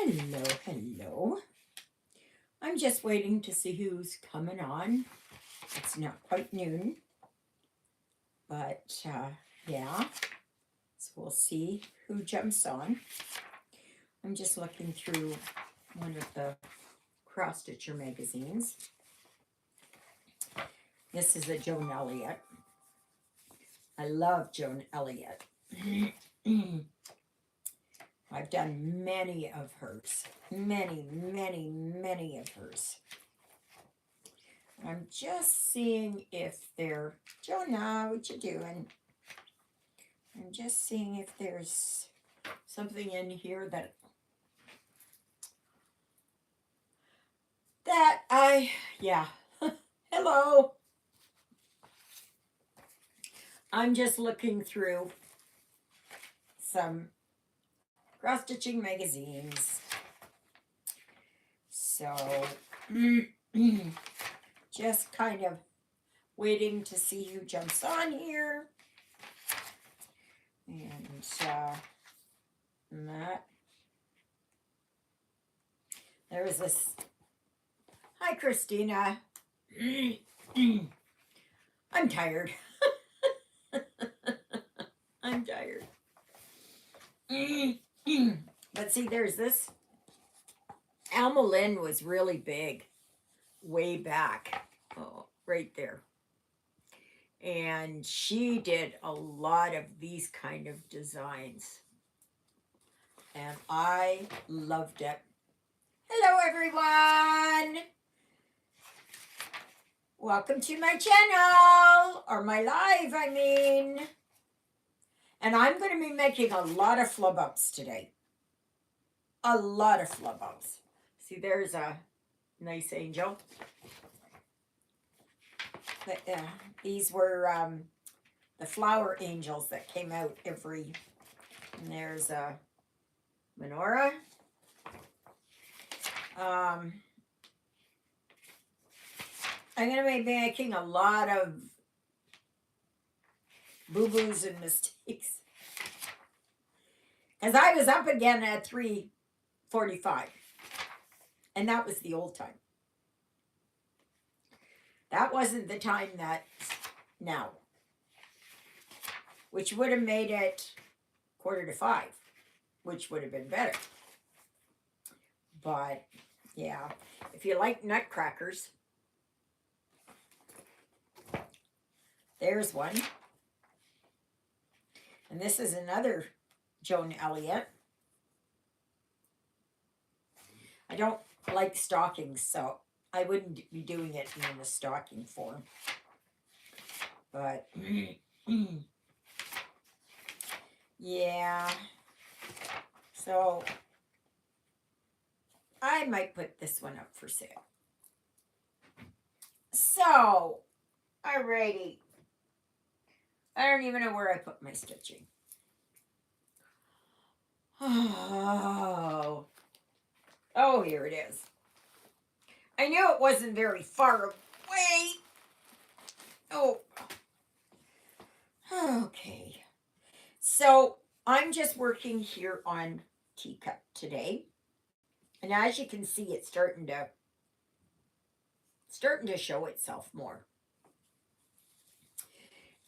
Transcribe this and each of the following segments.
Hello, hello. I'm just waiting to see who's coming on. It's not quite noon, but yeah. So we'll see who jumps on. I'm just looking through one of the cross stitcher magazines. This is a Joan Elliott. I love Joan Elliott. I've done many of hers. Many of hers. I'm just seeing if they're... Jonah, what you doing? I'm just seeing if there's something in here that yeah. Hello. I'm just looking through some cross-stitching magazines. So, just kind of waiting to see who jumps on here. And that. There was this. Hi, Christina. I'm tired. I'm tired. But see, there's this. Alma Lynn was really big way back. Oh, right there. And she did a lot of these kind of designs. And I loved it. Hello, everyone. Welcome to my channel, or my live, I mean. And I'm going to be making a lot of flub ups today. A lot of flub ups. See, there's a nice angel. These were the flower angels that came out every... And there's a menorah. I'm going to be making a lot of boo-boos and mistakes. Because I was up again at 3:45. And that was the old time. That wasn't the time that's now. Which would have made it 4:45. Which would have been better. But, yeah. If you like nutcrackers... There's one. And this is another Joan Elliott. I don't like stockings, so I wouldn't be doing it in the stocking form. But, yeah. So, I might put this one up for sale. So, alrighty. I don't even know where I put my stitching. Oh, here it is. I knew it wasn't very far away. Oh, okay. So I'm just working here on Teacup today. And as you can see, it's starting to show itself more.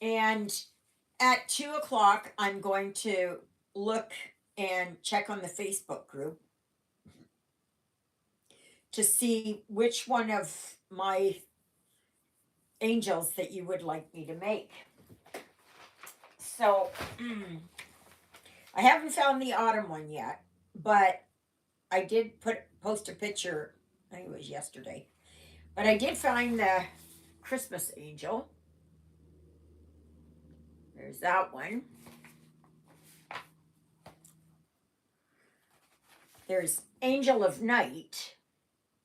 And at 2 o'clock, I'm going to look and check on the Facebook group to see which one of my angels that you would like me to make. So, I haven't found the autumn one yet, but I did post a picture, I think it was yesterday, but I did find the Christmas angel. There's that one. There's Angel of Night,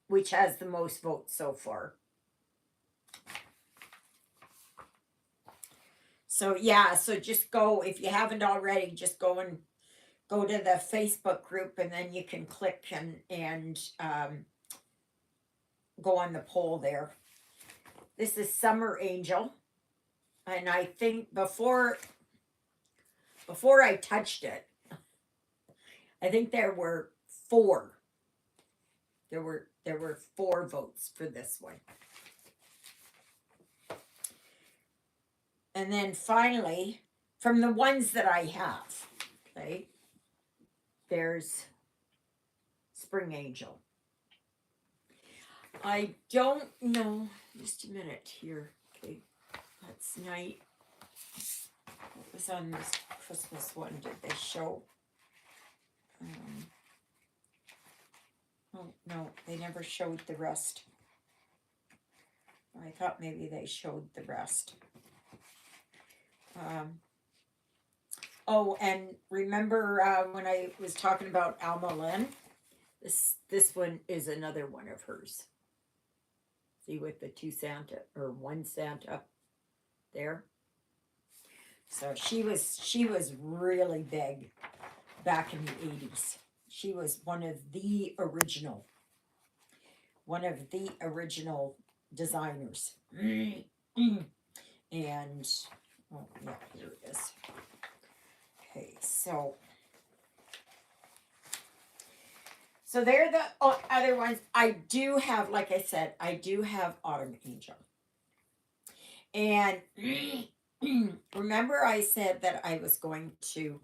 which has the most votes so far. So yeah, so just go, if you haven't already, just go to the Facebook group, and then you can click and go on the poll there. This is Summer Angel. And I think before I touched it, I think there were 4 There were 4 votes for this one. And then finally, from the ones that I have, okay, there's Spring Angel. I don't know, just a minute here. Okay, that's night. What was on this Christmas one? Did they show? Oh, no, they never showed the rest. I thought maybe they showed the rest. Oh, and remember when I was talking about Alma Lynn? This one is another one of hers. See, with the 2 Santa or 1 Santa there. So she was really big back in the 80s. She was one of the original designers. And oh yeah, here it is. Okay, so they're the other ones. I do have, like I said, I do have Autumn Angel. And remember I said that I was going to,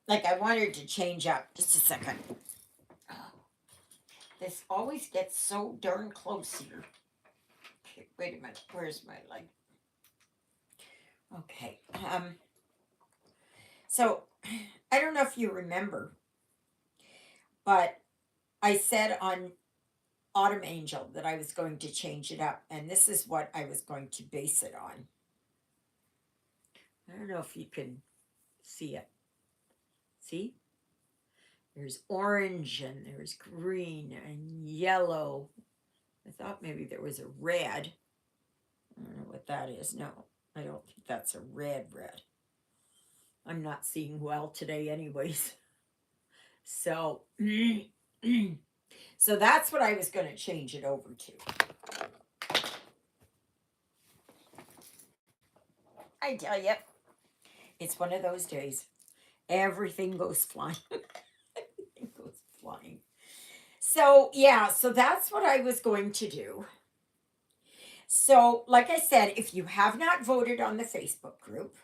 like I wanted to change up. Just a second. This always gets so darn close here. Okay, wait a minute. Where's my light? Okay. So I don't know if you remember, but I said on Autumn Angel that I was going to change it up, and this is what I was going to base it on. I don't know if you can see it. See? There's orange and there's green and yellow. I thought maybe there was a red. I don't know what that is. No, I don't think that's a red. I'm not seeing well today anyways. So, so that's what I was going to change it over to. I tell you, it's one of those days. Everything goes flying. Everything goes flying. So, yeah, so that's what I was going to do. So, like I said, if you have not voted on the Facebook group,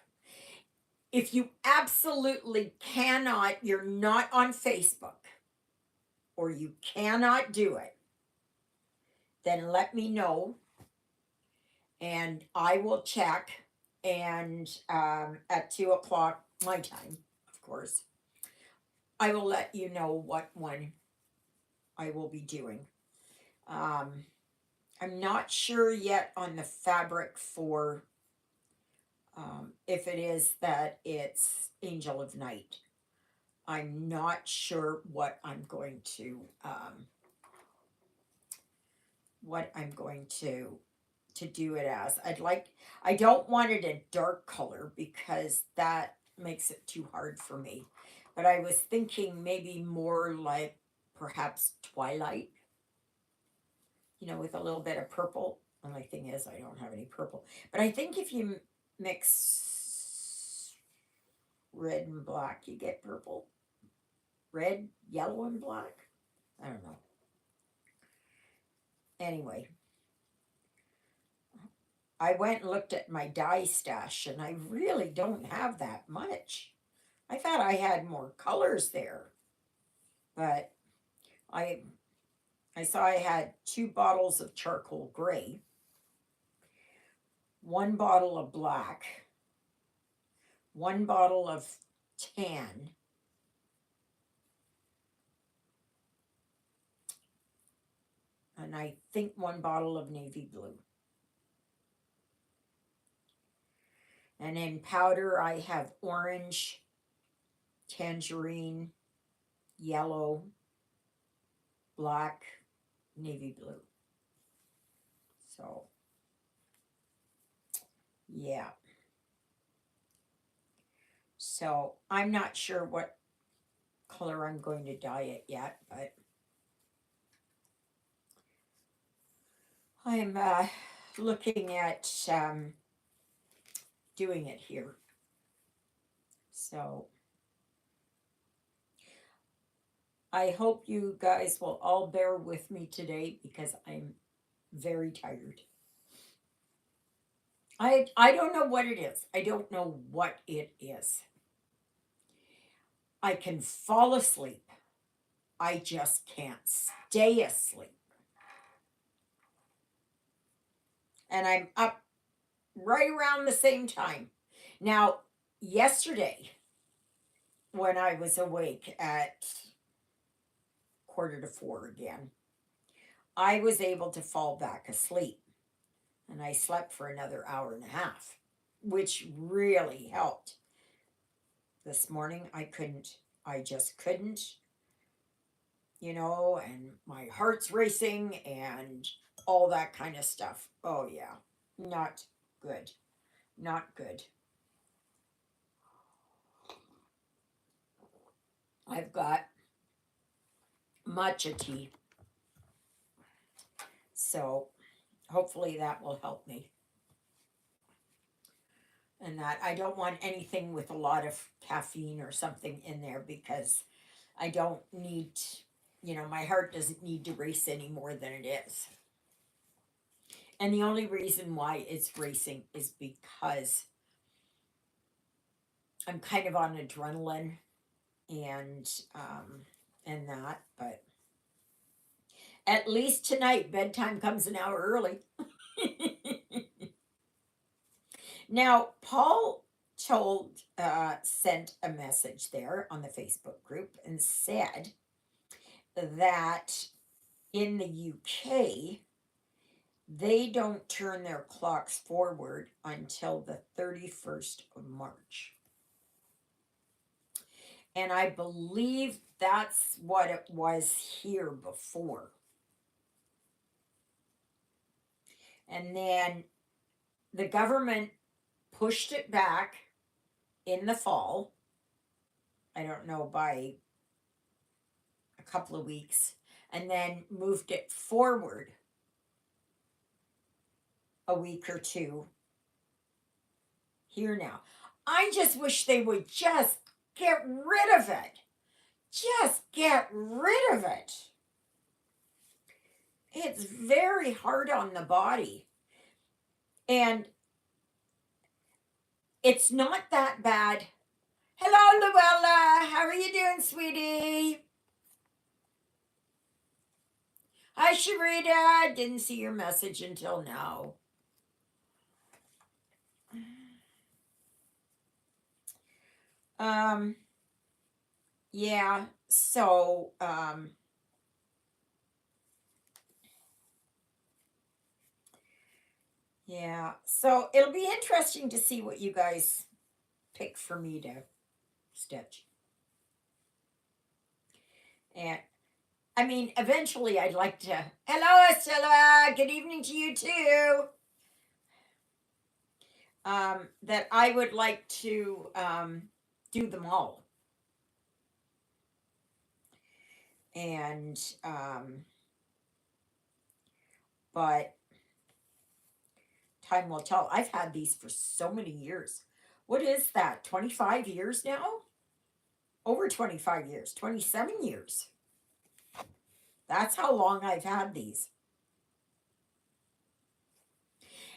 if you absolutely cannot, you're not on Facebook, or you cannot do it, then let me know and I will check. And at 2:00 my time, of course, I will let you know what one I will be doing. I'm not sure yet on the fabric for if it is that it's Angel of Night. I'm not sure what I'm going to do it as. I don't want it a dark color because that makes it too hard for me. But I was thinking maybe more like perhaps twilight, with a little bit of purple. Only thing is I don't have any purple. But I think if you mix red and black, you get purple. Red, yellow, and black. I don't know. Anyway, I went and looked at my dye stash, and I really don't have that much. I thought I had more colors there, but I saw I had 2 bottles of charcoal gray, 1 bottle of black, 1 bottle of tan, and I think 1 bottle of navy blue. And in powder, I have orange, tangerine, yellow, black, navy blue. So, yeah. So, I'm not sure what color I'm going to dye it yet, but I'm looking at doing it here. So, I hope you guys will all bear with me today because I'm very tired. I don't know what it is. I don't know what it is. I can fall asleep. I just can't stay asleep. And I'm up right around the same time. Now, yesterday, when I was awake at 3:45 again, I was able to fall back asleep. And I slept for another hour and a half, which really helped. This morning, I couldn't. I just couldn't, and my heart's racing and all that kind of stuff. Oh, yeah. Not good. Not good. I've got matcha tea. So hopefully that will help me. And that I don't want anything with a lot of caffeine or something in there because I don't need, my heart doesn't need to race any more than it is. And the only reason why it's racing is because I'm kind of on adrenaline and that, but at least tonight bedtime comes an hour early. Now, Paul sent a message there on the Facebook group and said that in the UK, they don't turn their clocks forward until the 31st of March. And I believe that's what it was here before. And then the government pushed it back in the fall. I don't know, by a couple of weeks. And then moved it forward a week or two here now. I just wish they would just get rid of it. Just get rid of it. It's very hard on the body. And it's not that bad. Hello, Luella. How are you doing, sweetie? Hi, Sharita. Didn't see your message until now. Yeah, so, yeah, so it'll be interesting to see what you guys pick for me to stitch. And I mean, eventually I'd like to. Hello, Estella. Good evening to you too. That I would like to do them all. And, but time will tell. I've had these for so many years. What is that? 25 years now? Over 25 years, 27 years. That's how long I've had these.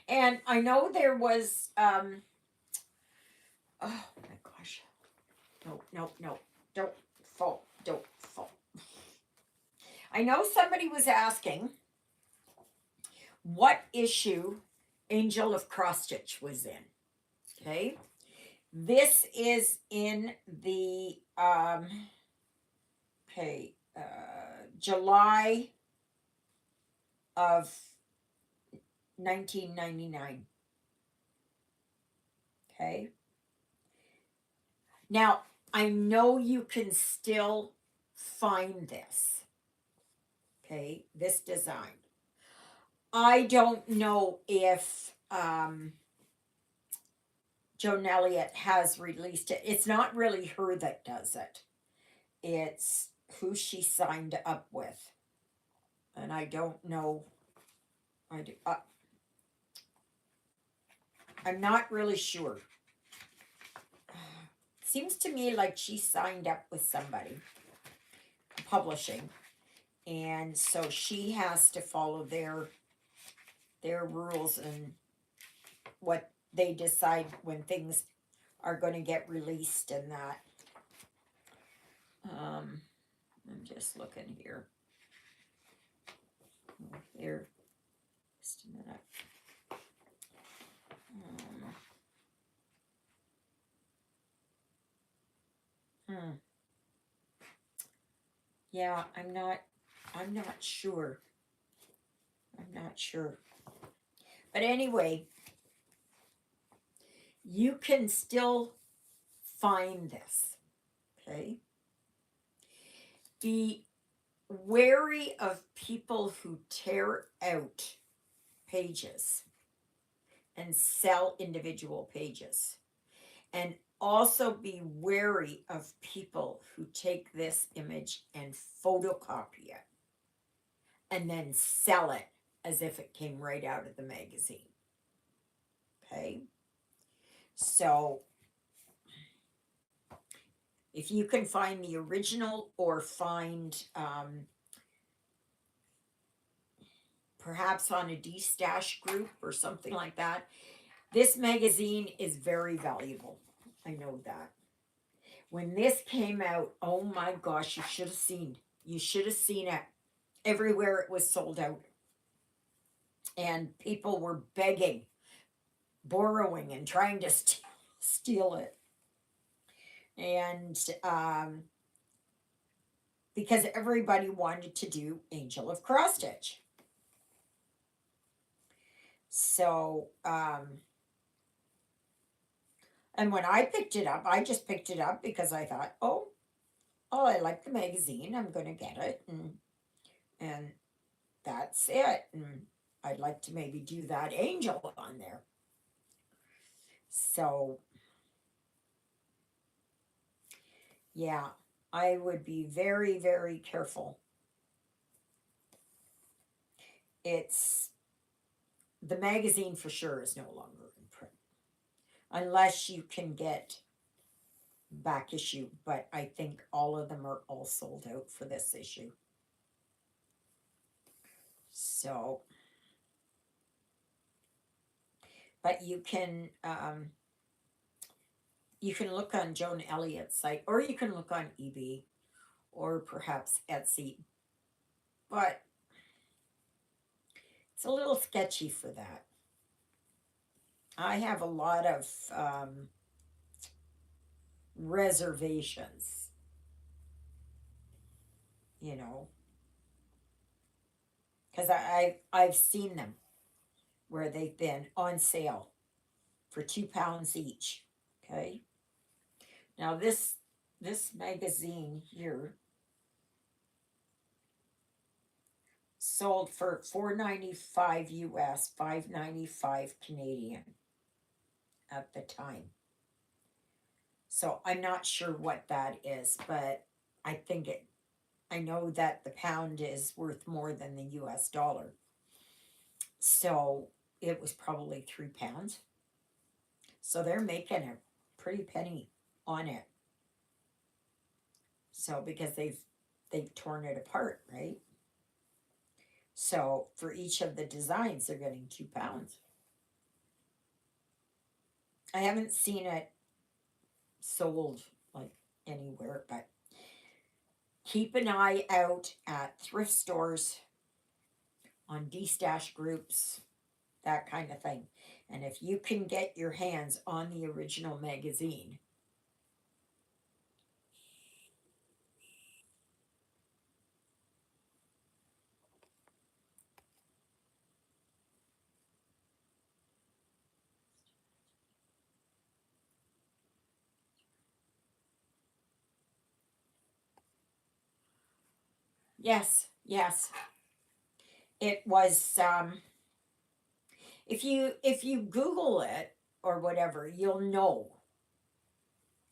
And I know there was, oh my gosh. No, don't fall. I know somebody was asking what issue Angel of Cross Stitch was in. Okay. This is in the, July of 1999. Okay. Now, I know you can still find this. Okay, this design. I don't know if Joan Elliott has released it. It's not really her that does it. It's who she signed up with. And I don't know. I'm not really sure. Seems to me like she signed up with somebody. publishing, and so she has to follow their rules and what they decide when things are going to get released and that. I'm just looking here. Here, just a minute. Yeah, I'm not sure. I'm not sure. But anyway, you can still find this, okay? Be wary of people who tear out pages and sell individual pages. And also be wary of people who take this image and photocopy it and then sell it as if it came right out of the magazine. Okay? So, if you can find the original or find perhaps on a D-Stash group or something like that, this magazine is very valuable. I know that. When this came out, oh my gosh, you should have seen. You should have seen it. Everywhere it was sold out. And people were begging, borrowing, and trying to steal it. And because everybody wanted to do Angel of Cross Stitch. So, and when I picked it up, I just picked it up because I thought, oh, I like the magazine. I'm going to get it. And that's it. And I'd like to maybe do that angel on there. So, yeah, I would be very, very careful. The magazine for sure is no longer in print. Unless you can get back issue, but I think all of them are all sold out for this issue. So, but you can look on Joan Elliott's site, or you can look on eBay, or perhaps Etsy, but it's a little sketchy for that. I have a lot of reservations, you know, because I've seen them where they've been on sale for £2 each. Okay. Now this magazine here sold for $4.95 US, $5.95 Canadian at the time. So I'm not sure what that is, but I know that the pound is worth more than the US dollar. So it was probably £3. So they're making a pretty penny on it. So because they've torn it apart, right? So for each of the designs, they're getting £2. I haven't seen it sold like anywhere, but keep an eye out at thrift stores, on D-Stash groups, that kind of thing. And if you can get your hands on the original magazine, yes, it was. If you Google it or whatever, you'll know,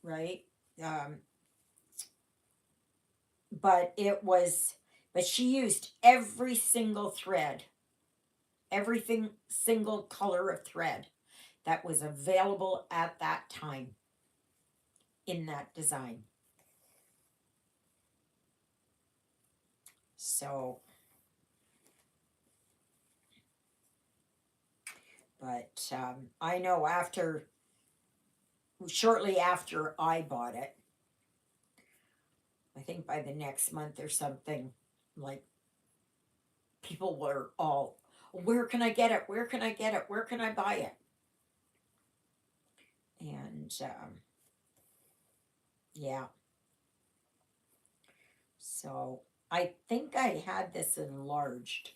right? But she used every single thread, everything single color of thread that was available at that time in that design. So, but I know shortly after I bought it, I think by the next month or something, like people were all, where can I get it? Where can I get it? Where can I buy it? And yeah, so I think I had this enlarged,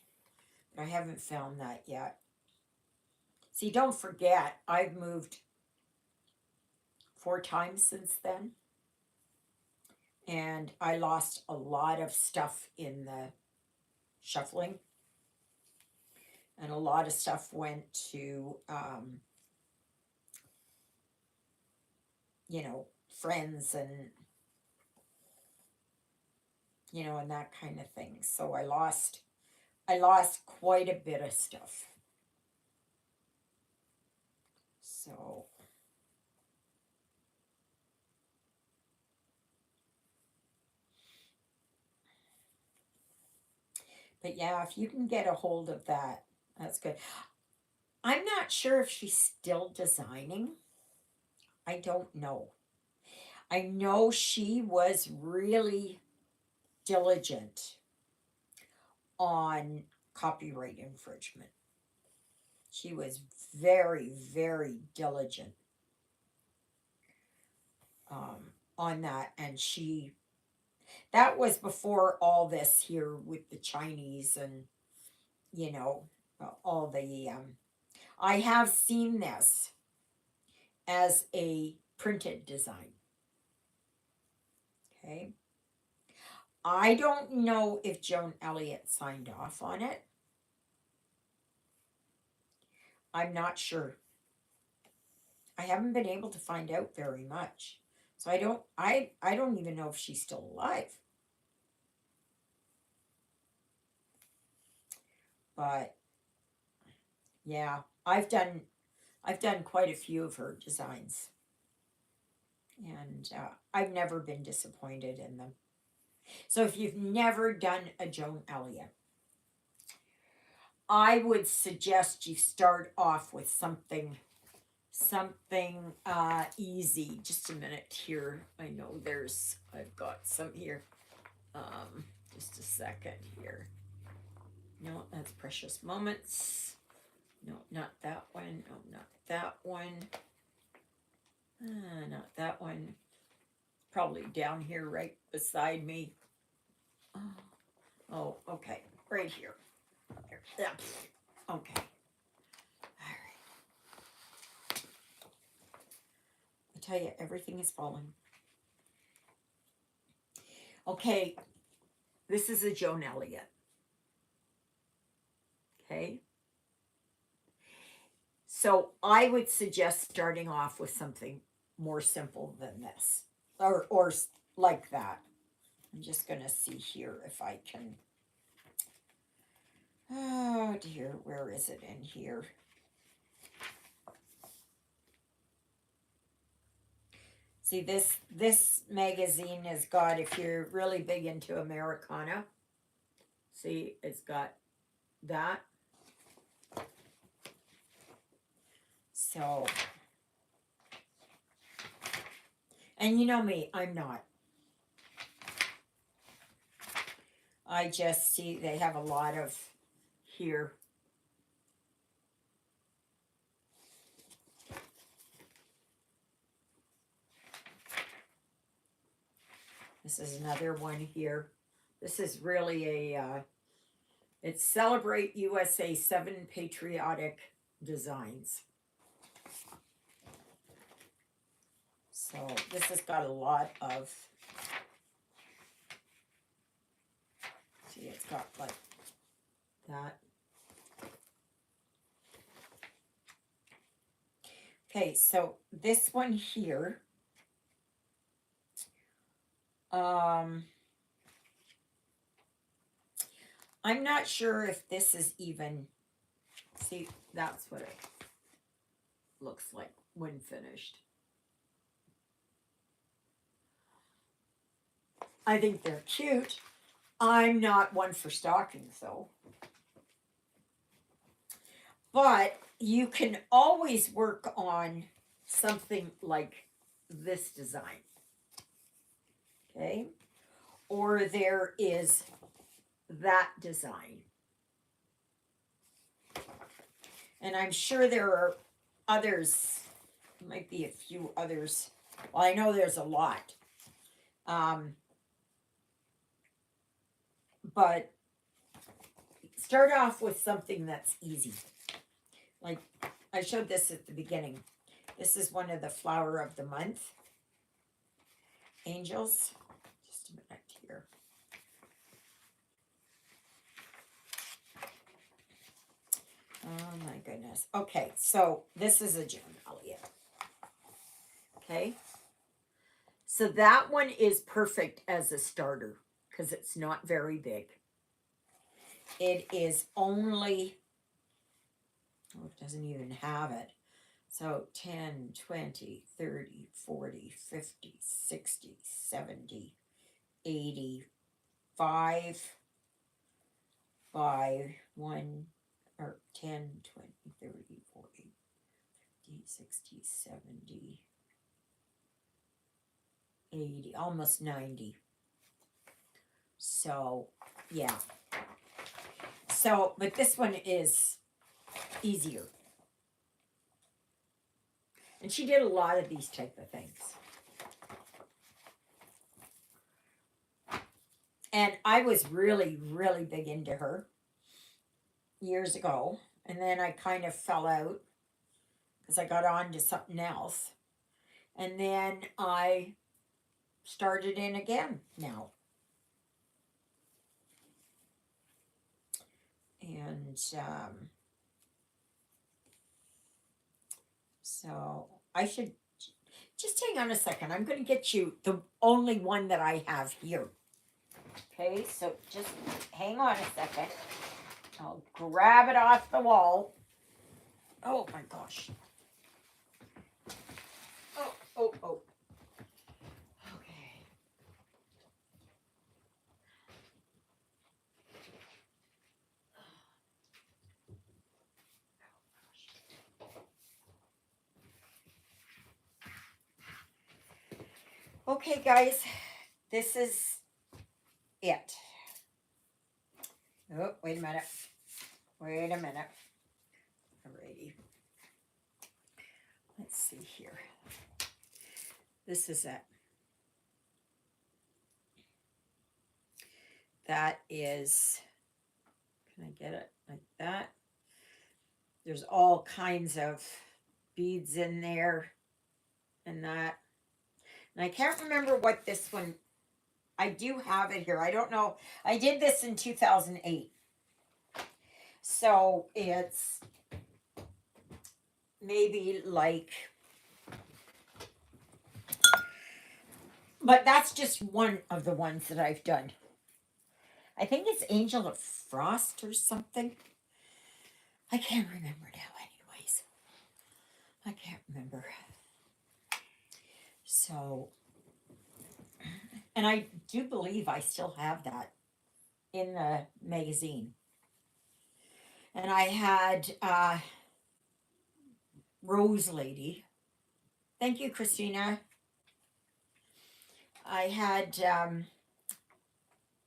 but I haven't found that yet. See, don't forget, I've moved 4 times since then, and I lost a lot of stuff in the shuffling, and a lot of stuff went to, friends and, and that kind of thing. So I lost quite a bit of stuff. So, but yeah, if you can get a hold of that, that's good. I'm not sure if she's still designing. I don't know. I know she was really diligent on copyright infringement. She was very, very diligent on that. And that was before all this here with the Chinese and, you know, all the, I have seen this as a printed design. Okay. I don't know if Joan Elliott signed off on it. I'm not sure. I haven't been able to find out very much. So I don't even know if she's still alive. But yeah, I've done quite a few of her designs. And I've never been disappointed in them. So if you've never done a Joan Elliott, I would suggest you start off with something easy. Just a minute here. I know I've got some here. Just a second here. No, that's Precious Moments. No, not that one. No, not that one. Not that one. Probably down here right beside me. Oh, okay. Right here. Yeah. Okay. All right. I tell you, everything is falling. Okay. This is a Joan Elliott. Okay. So I would suggest starting off with something more simple than this, or like that. I'm just gonna see here if I can. Oh dear, where is it in here? See, this magazine has got, if you're really big into Americana, see, it's got that. So, and you know me, I'm not. I just see they have a lot of here. This is another one here. This is really it's Celebrate USA 7 Patriotic Designs. So this has got a lot of, see, it's got like that. Okay, so this one here, I'm not sure if this is even, see, that's what it looks like when finished. I think they're cute. I'm not one for stockings though. But you can always work on something like this design. Okay? Or there is that design. And I'm sure there are others, might be a few others. Well, I know there's a lot. But start off with something that's easy. Like I showed this at the beginning. This is one of the flower of the month angels. Just a minute here. Oh my goodness. Okay, so this is a June Elliot. Okay. So that one is perfect as a starter because it's not very big. It is only, oh, it doesn't even have it. So 10, 20, 30, 40, 50, 60, 70, 80, 5 by 1, or 10, 20, 30, 40, 50, 60, 70, 80, almost 90. So, yeah. So, but this one is easier. And she did a lot of these type of things. And I was really, really big into her years ago. And then I kind of fell out because I got on to something else. And then I started in again now. And so I should just hang on a second. I'm going to get you the only one that I have here. Okay, so just hang on a second. I'll grab it off the wall. Oh my gosh. Oh. Okay. Okay, guys, this is it. Oh, wait a minute. Alrighty. Let's see here. This is it. That is, can I get it like that? There's all kinds of beads in there and that. And I can't remember what this one, I do have it here. I don't know. I did this in 2008. So it's maybe like, but that's just one of the ones that I've done. I think it's Angel of Frost or something. I can't remember now anyways. I can't remember. So, and I do believe I still have that in the magazine. And I had Rose Lady. Thank you, Christina. I had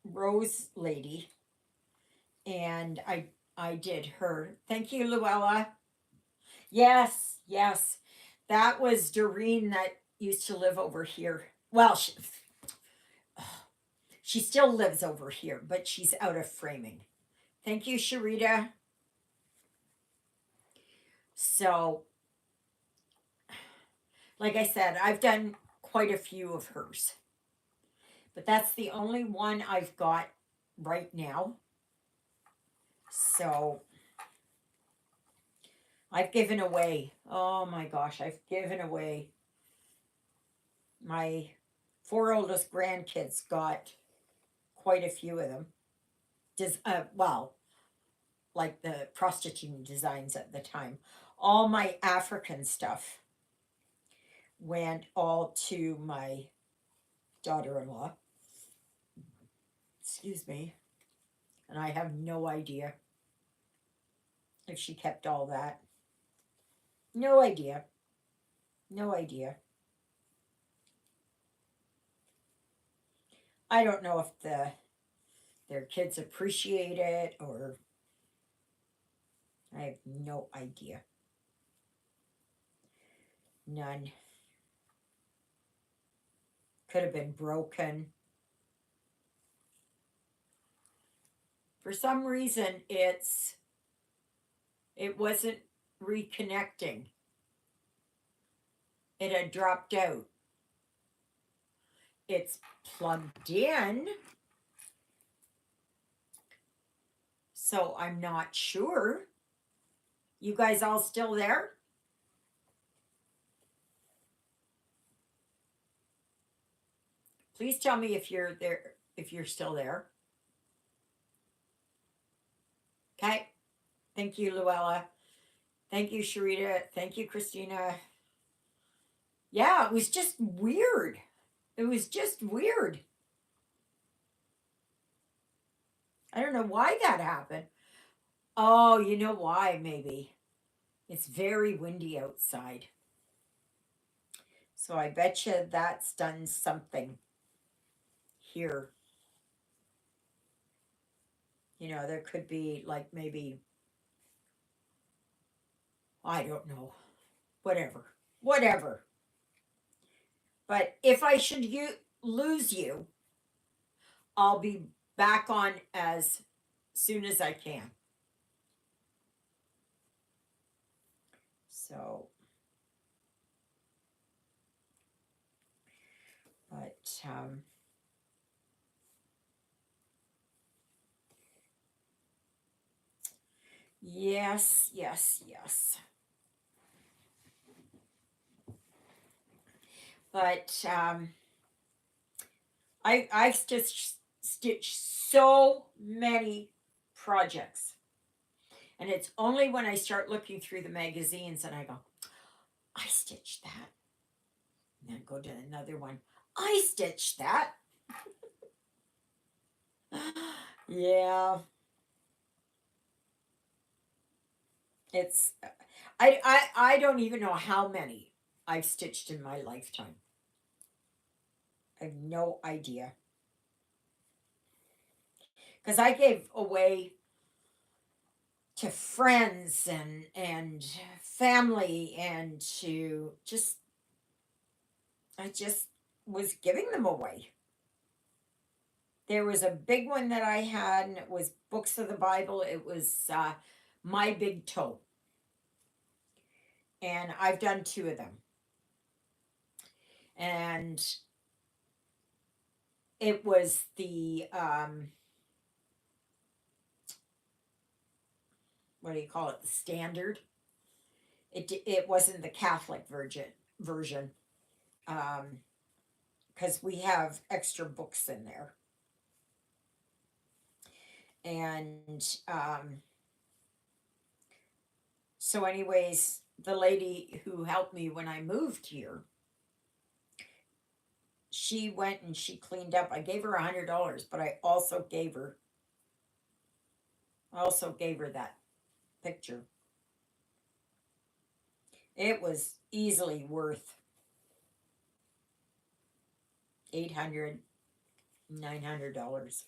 Rose Lady, and I did her. Thank you, Luella. Yes, that was Doreen that used to live over here. Well, she still lives over here, but she's out of framing. Thank you, Sharita. So, like I said, I've done quite a few of hers. But that's the only one I've got right now. So I've given away, oh my gosh, I've given away. My 4 oldest grandkids got quite a few of them. Well, like the prostitute designs at the time. All my African stuff went all to my daughter-in-law. Excuse Excuse me. And I have no idea if she kept all that. No idea. No idea. I don't know if their kids appreciate it, or I have no idea. None. Could have been broken. For some reason it wasn't reconnecting. It had dropped out. It's plugged in. So I'm not sure. You guys all still there? Please tell me if you're there, if you're still there. Okay. Thank you, Luella. Thank you, Sharita. Thank you, Christina. Yeah, it was just weird. It was just weird. I don't know why that happened. Oh, you know why, maybe. It's very windy outside. So I bet you that's done something here. You know, there could be like maybe, I don't know, whatever. Whatever. But if I should lose you, I'll be back on as soon as I can. So, but yes, yes, yes. But I've just stitched so many projects, and it's only when I start looking through the magazines and I go, I stitched that, and then go to another one. I stitched that. Yeah, it's I don't even know how many I've stitched in my lifetime. I have no idea, because I gave away to friends and family, and to just I just was giving them away. There was a big one that I had, and it was books of the Bible. It was My Big Toe, and I've done two of them. And it was the what do you call it? The standard. It wasn't the Catholic version, because we have extra books in there. And so, anyways, the lady who helped me when I moved here, she went and she cleaned up. I gave her $100, but I also gave her that picture. It was easily worth 800, $900.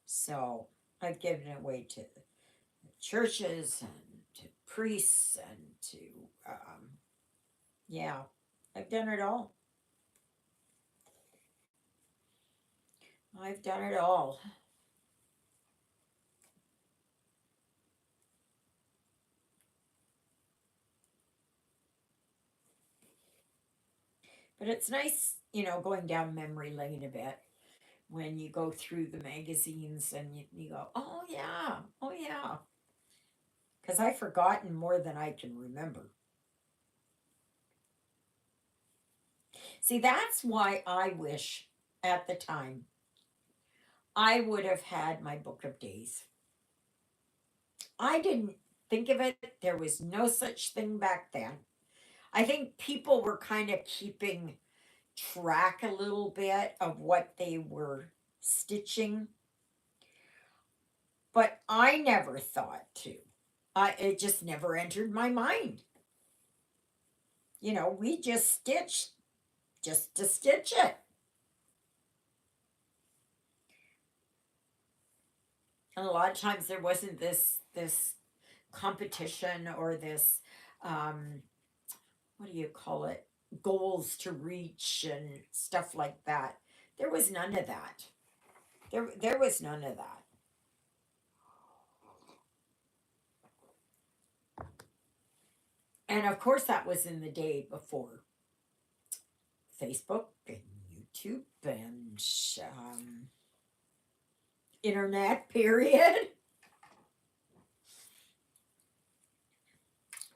So I've given it away to churches and to priests and to yeah, I've done it all. I've done it all. But it's nice, going down memory lane a bit when you go through the magazines and you go, oh yeah, because I've forgotten more than I can remember. See, that's why I wish at the time I would have had my book of days. I didn't think of it. There was no such thing back then. I think people were kind of keeping track a little bit of what they were stitching, but I never thought to. It just never entered my mind. You know, we just stitched just to stitch it. And a lot of times there wasn't this competition or this um, what do you call it, goals to reach and stuff like that. There was none of that. There was none of that. And of course that was in the day before Facebook and YouTube and internet, period.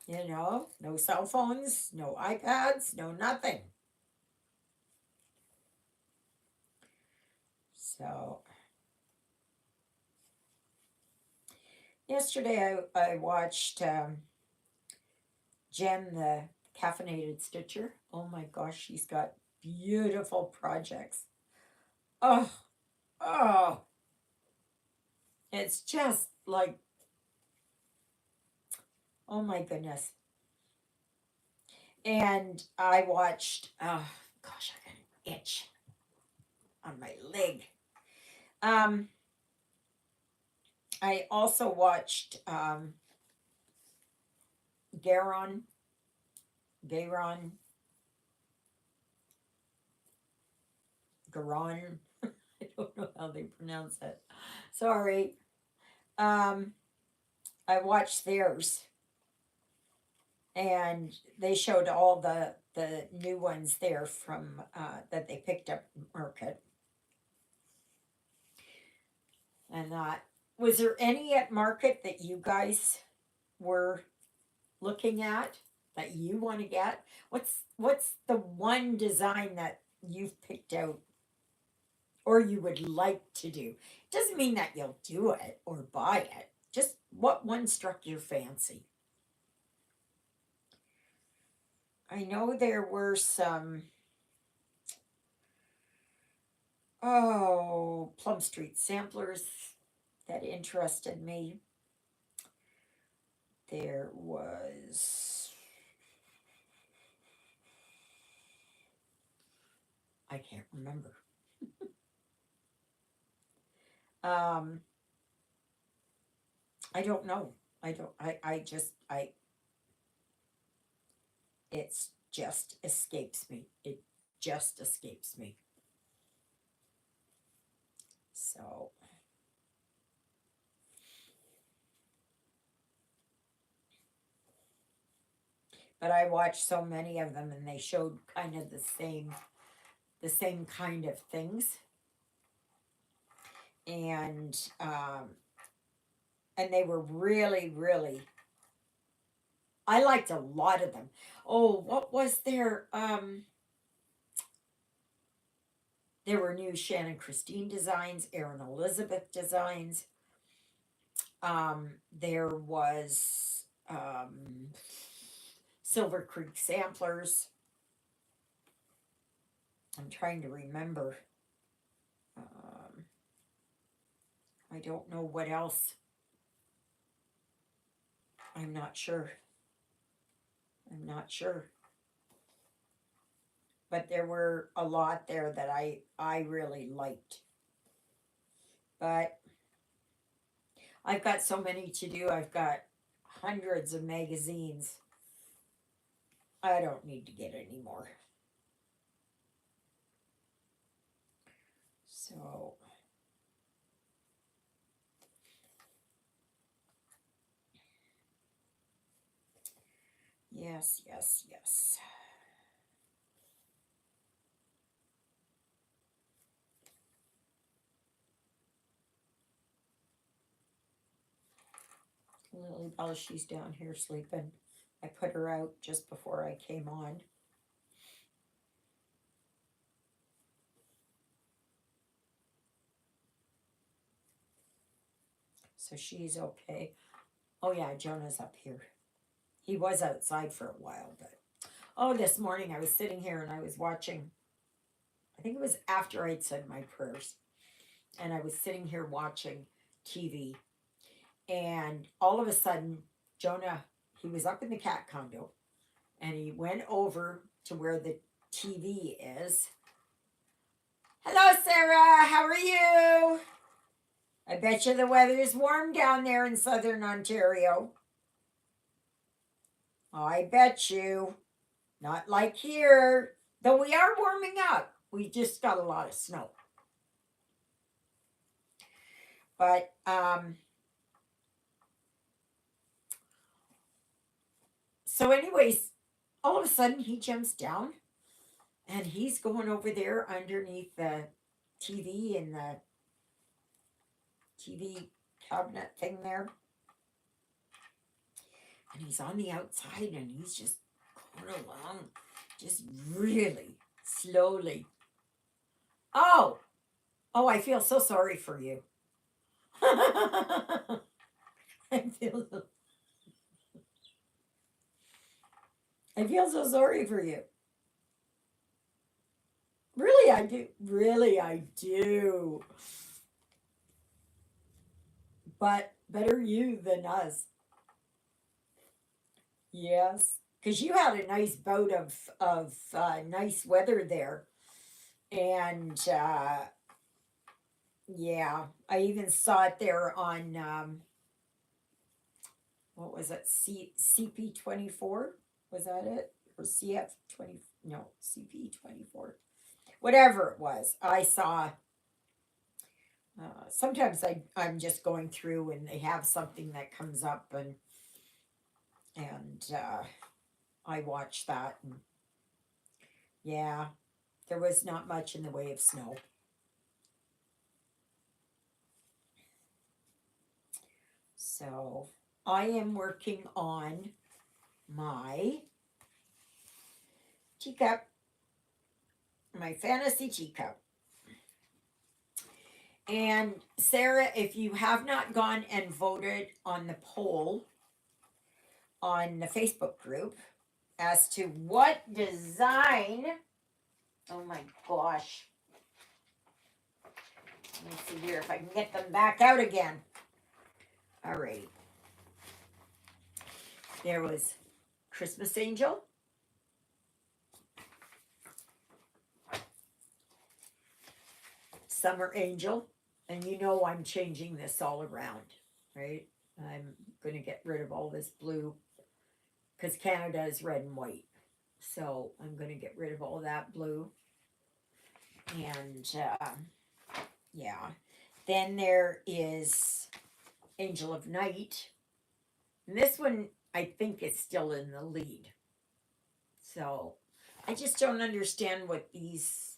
You know, no cell phones, no iPads, no nothing. So yesterday I watched Jen, the caffeinated stitcher. Oh my gosh, she's got beautiful projects. Oh, oh, it's just like, oh my goodness. And I watched, oh gosh, I got an itch on my leg. Um, I also watched Garon, Garon, Garon. I don't know how they pronounce it. Sorry. Um, I watched theirs, and they showed all the new ones there from that they picked up market. And was there any at market that you guys were looking at that you want to get? What's the one design that you've picked out or you would like to do? It doesn't mean that you'll do it or buy it. Just what one struck your fancy? I know there were some, Plum Street samplers that interested me. There was, I can't remember. Um, I don't know. I don't, I just, it's just escapes me. It just escapes me. So, but I watched so many of them and they showed kind of the same kind of things. And, and they were really, really, I liked a lot of them. Oh, what was there? There were new Shannon Christine designs, Erin Elizabeth designs. There was Silver Creek samplers. I'm trying to remember. Um, I don't know what else. I'm not sure. I'm not sure. But there were a lot there that I really liked. But I've got so many to do. I've got hundreds of magazines. I don't need to get any more. So, yes, yes, yes. Lily Bell, she's down here sleeping. I put her out just before I came on. So she's okay. Oh yeah, Jonah's up here. He was outside for a while, but oh, this morning I was sitting here and I was watching I think it was after I'd said my prayers. And I was sitting here watching TV. And all of a sudden, Jonah, he was up in the cat condo and he went over to where the TV is. Hello, Sarah. How are you? I bet you the weather is warm down there in southern Ontario. I bet you. Not like here. Though we are warming up. We just got a lot of snow. But so anyways, all of a sudden he jumps down and he's going over there underneath the TV and the TV cabinet thing there. And he's on the outside and he's just going along, just really slowly. Oh, I feel so sorry for you. I feel so sorry for you. Really, I do. Really, I do. But better you than us. Yes, because you had a nice bout of nice weather there, and yeah, I even saw it there on what was it? CP24? Was that it? Or CF20? No, CP24. Whatever it was, I saw. Sometimes I'm just going through and they have something that comes up and I watch that and yeah, there was not much in the way of snow. So I am working on my teacup, my fantasy teacup. And Sarah, if you have not gone and voted on the poll on the Facebook group as to what design, oh my gosh, let me see here if I can get them back out again. All right. There was Christmas Angel, Summer Angel, and you know I'm changing this all around, right? I'm going to get rid of all this blue because Canada is red and white. So I'm going to get rid of all that blue. And yeah. Then there is Angel of Night. And this one I think is still in the lead. So I just don't understand what these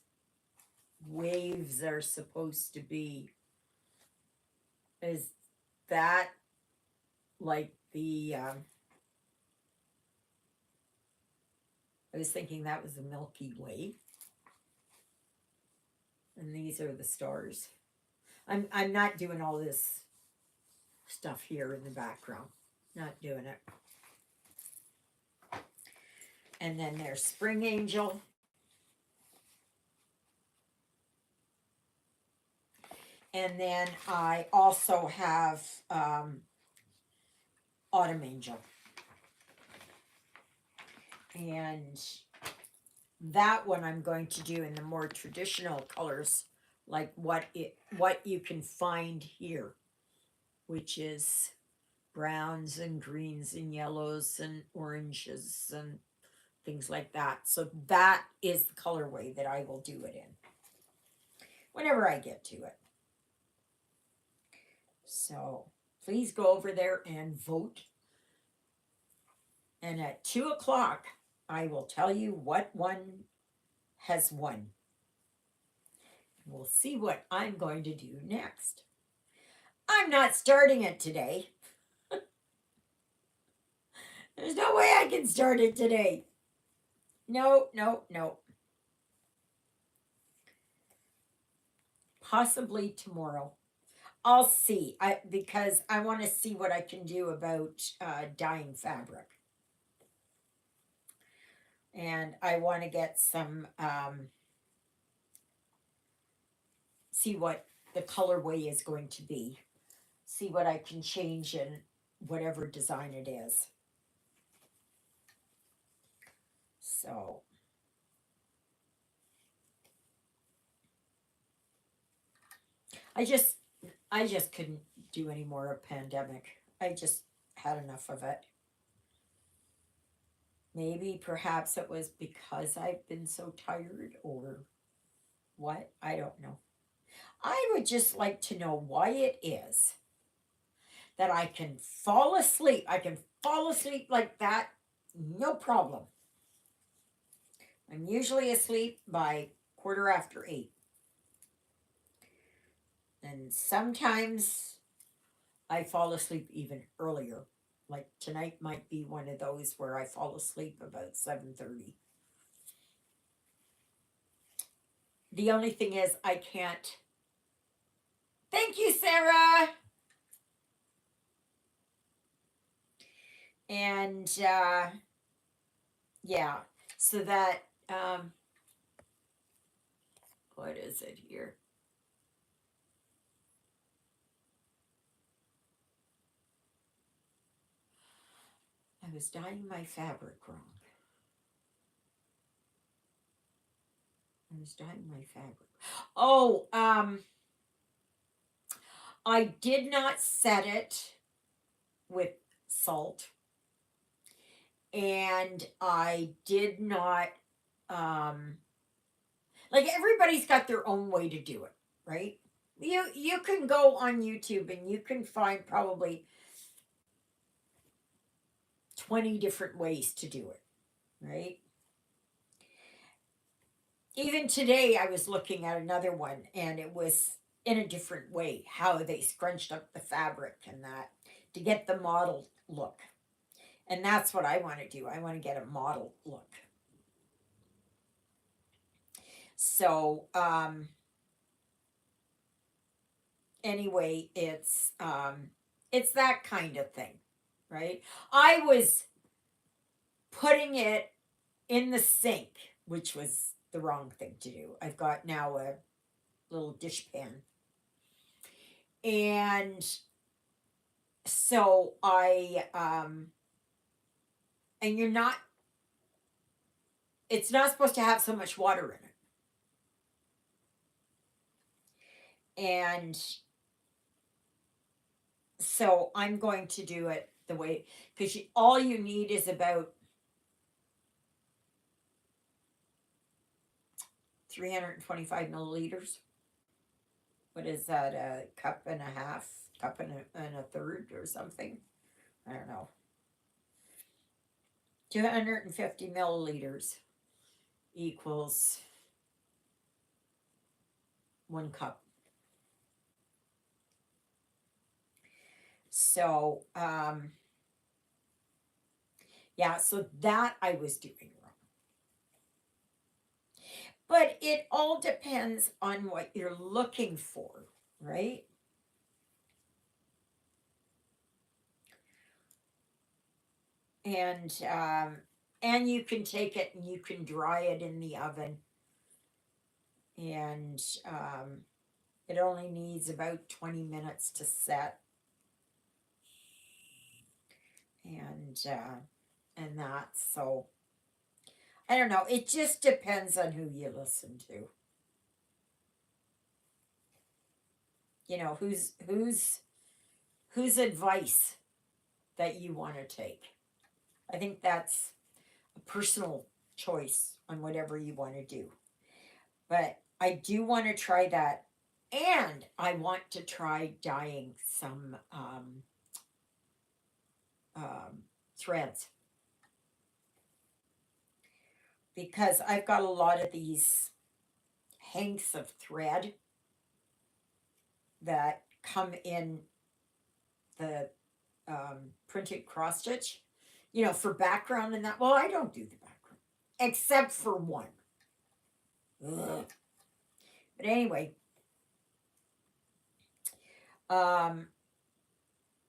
waves are supposed to be. Is that like the I was thinking that was the Milky Way. And these are the stars. I'm not doing all this stuff here in the background. Not doing it. And then there's Spring Angel. And then I also have Autumn Angel. And that one I'm going to do in the more traditional colors, like what you can find here, which is browns and greens and yellows and oranges and things like that. So that is the colorway that I will do it in whenever I get to it. So please go over there and vote. And at 2:00, I will tell you what one has won. We'll see what I'm going to do next. I'm not starting it today. There's no way I can start it today. No. Possibly tomorrow. I'll see. Because I want to see what I can do about dyeing fabric. And I want to get some see what the colorway is going to be. See what I can change in whatever design it is. So I just couldn't do any more of pandemic. I just had enough of it. Maybe perhaps it was because I've been so tired or what? I don't know. I would just like to know why it is that I can fall asleep. I can fall asleep like that, no problem. I'm usually asleep by 8:15. And sometimes I fall asleep even earlier. Like tonight might be one of those where I fall asleep about 7:30. The only thing is I can't. Thank you, Sarah. And yeah, so that what is it here? I was dyeing my fabric wrong. I was dyeing my fabric. Oh, I did not set it with salt, and I did not like everybody's got their own way to do it, right? You can go on YouTube and you can find probably 20 different ways to do it, right? Even today I was looking at another one and it was in a different way how they scrunched up the fabric and that to get the model look. And that's what I want to do. I want to get a model look. So anyway, it's that kind of thing, right? I was putting it in the sink, which was the wrong thing to do. I've got now a little dishpan. And so and it's not supposed to have so much water in it. And so I'm going to do it the way, because all you need is about 325 milliliters. What is that? A cup and a half, cup and a third, or something? I don't know. 250 milliliters equals 1 cup. So, yeah, so that I was doing wrong. But it all depends on what you're looking for, right? And you can take it and you can dry it in the oven, and it only needs about 20 minutes to set, and that. So I don't know. It just depends on who you listen to. You know, whose advice that you want to take. I think that's a personal choice on whatever you want to do. But I do want to try that. And I want to try dyeing some threads. Because I've got a lot of these hanks of thread that come in the printed cross stitch, you know, for background and that. Well, I don't do the background, except for one. Ugh. But anyway,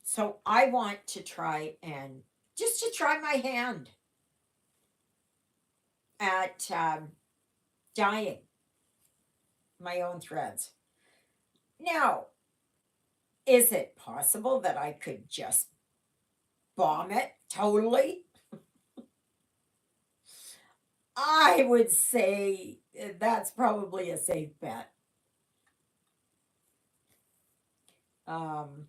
so I want to try and just to try my hand at dyeing my own threads. Now, is it possible that I could just bomb it totally? I would say that's probably a safe bet. Um,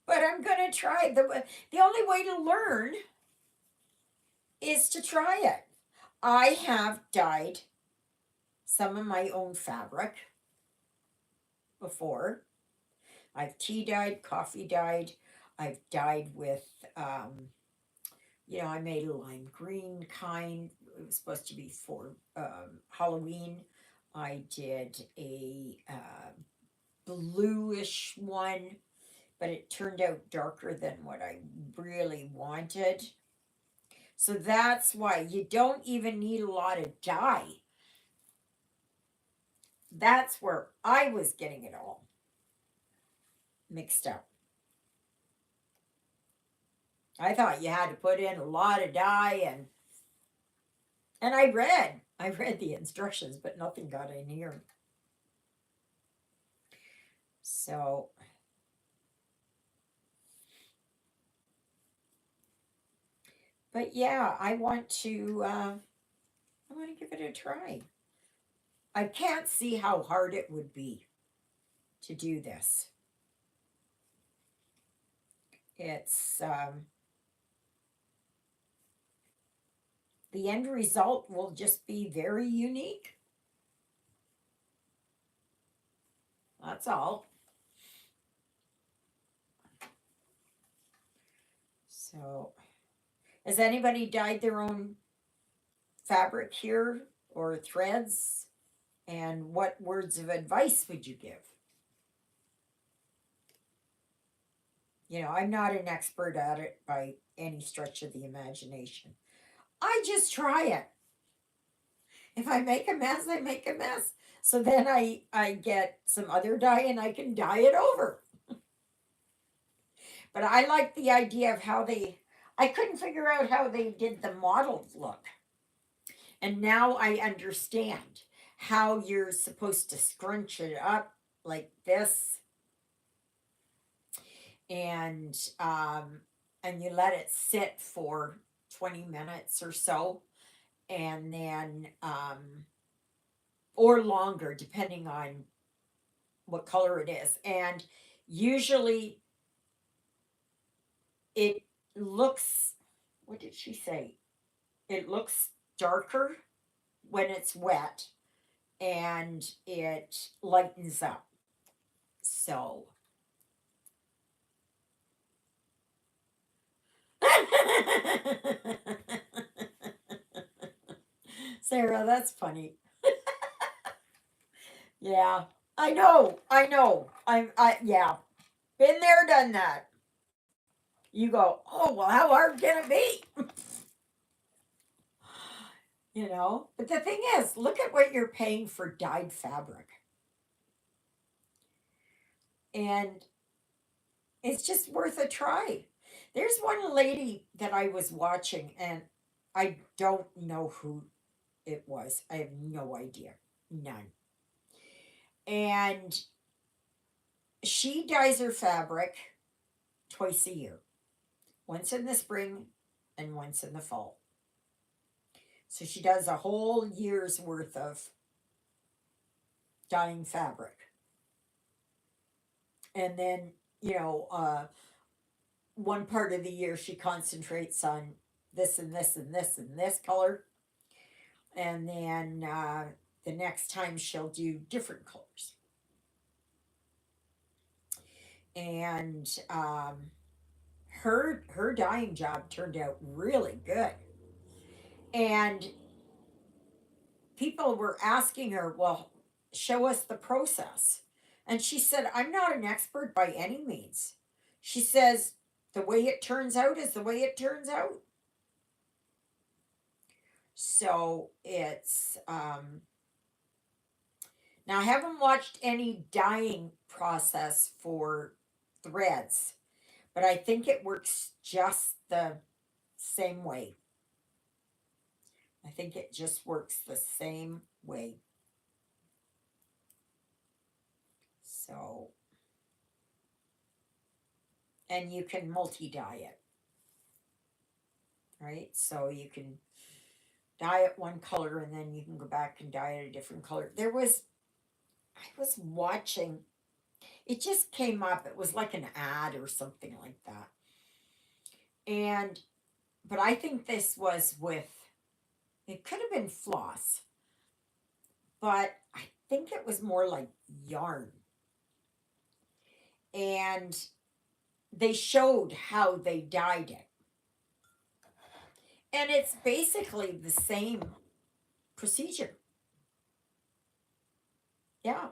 but I'm gonna try. The only way to learn is to try it. I have dyed some of my own fabric before. I've tea dyed, coffee dyed. I've dyed with, I made a lime green kind. It was supposed to be for Halloween. I did a bluish one, but it turned out darker than what I really wanted. So that's why you don't even need a lot of dye. That's where I was getting it all mixed up. I thought you had to put in a lot of dye, and I read the instructions, but nothing got in here. So but yeah, I want to give it a try. I can't see how hard it would be to do this. It's the end result will just be very unique. That's all. So, has anybody dyed their own fabric here or threads? And what words of advice would you give? I'm not an expert at it by any stretch of the imagination. I just try it. If I make a mess, I make a mess. So then I get some other dye and I can dye it over. But I like the idea of I couldn't figure out how they did the model look. And now I understand how you're supposed to scrunch it up like this, and you let it sit for 20 minutes or so, and then or longer depending on what color it is. And usually it looks, what did she say? It looks darker when it's wet and it lightens up. So Sarah, that's funny. Yeah. I know. I know. Yeah. Been there, done that. You go, "Oh, well, how hard can it be?" But the thing is, look at what you're paying for dyed fabric. And it's just worth a try. There's one lady that I was watching, and I don't know who it was. I have no idea. None. And she dyes her fabric twice a year, once in the spring and once in the fall. So she does a whole year's worth of dyeing fabric. And then, one part of the year she concentrates on this and this and this and this color. And then the next time she'll do different colors. And her dyeing job turned out really good. And people were asking her, well, show us the process. And she said, I'm not an expert by any means. She says, the way it turns out is the way it turns out. So it's, now I haven't watched any dyeing process for threads, but I think it works just the same way. I think it just works the same way. So and you can multi-dye it, right? So you can dye it one color and then you can go back and dye it a different color. I was watching, it just came up. It was like an ad or something like that. But I think this was with, it could have been floss, but I think it was more like yarn. And they showed how they dyed it. And it's basically the same procedure. Yeah.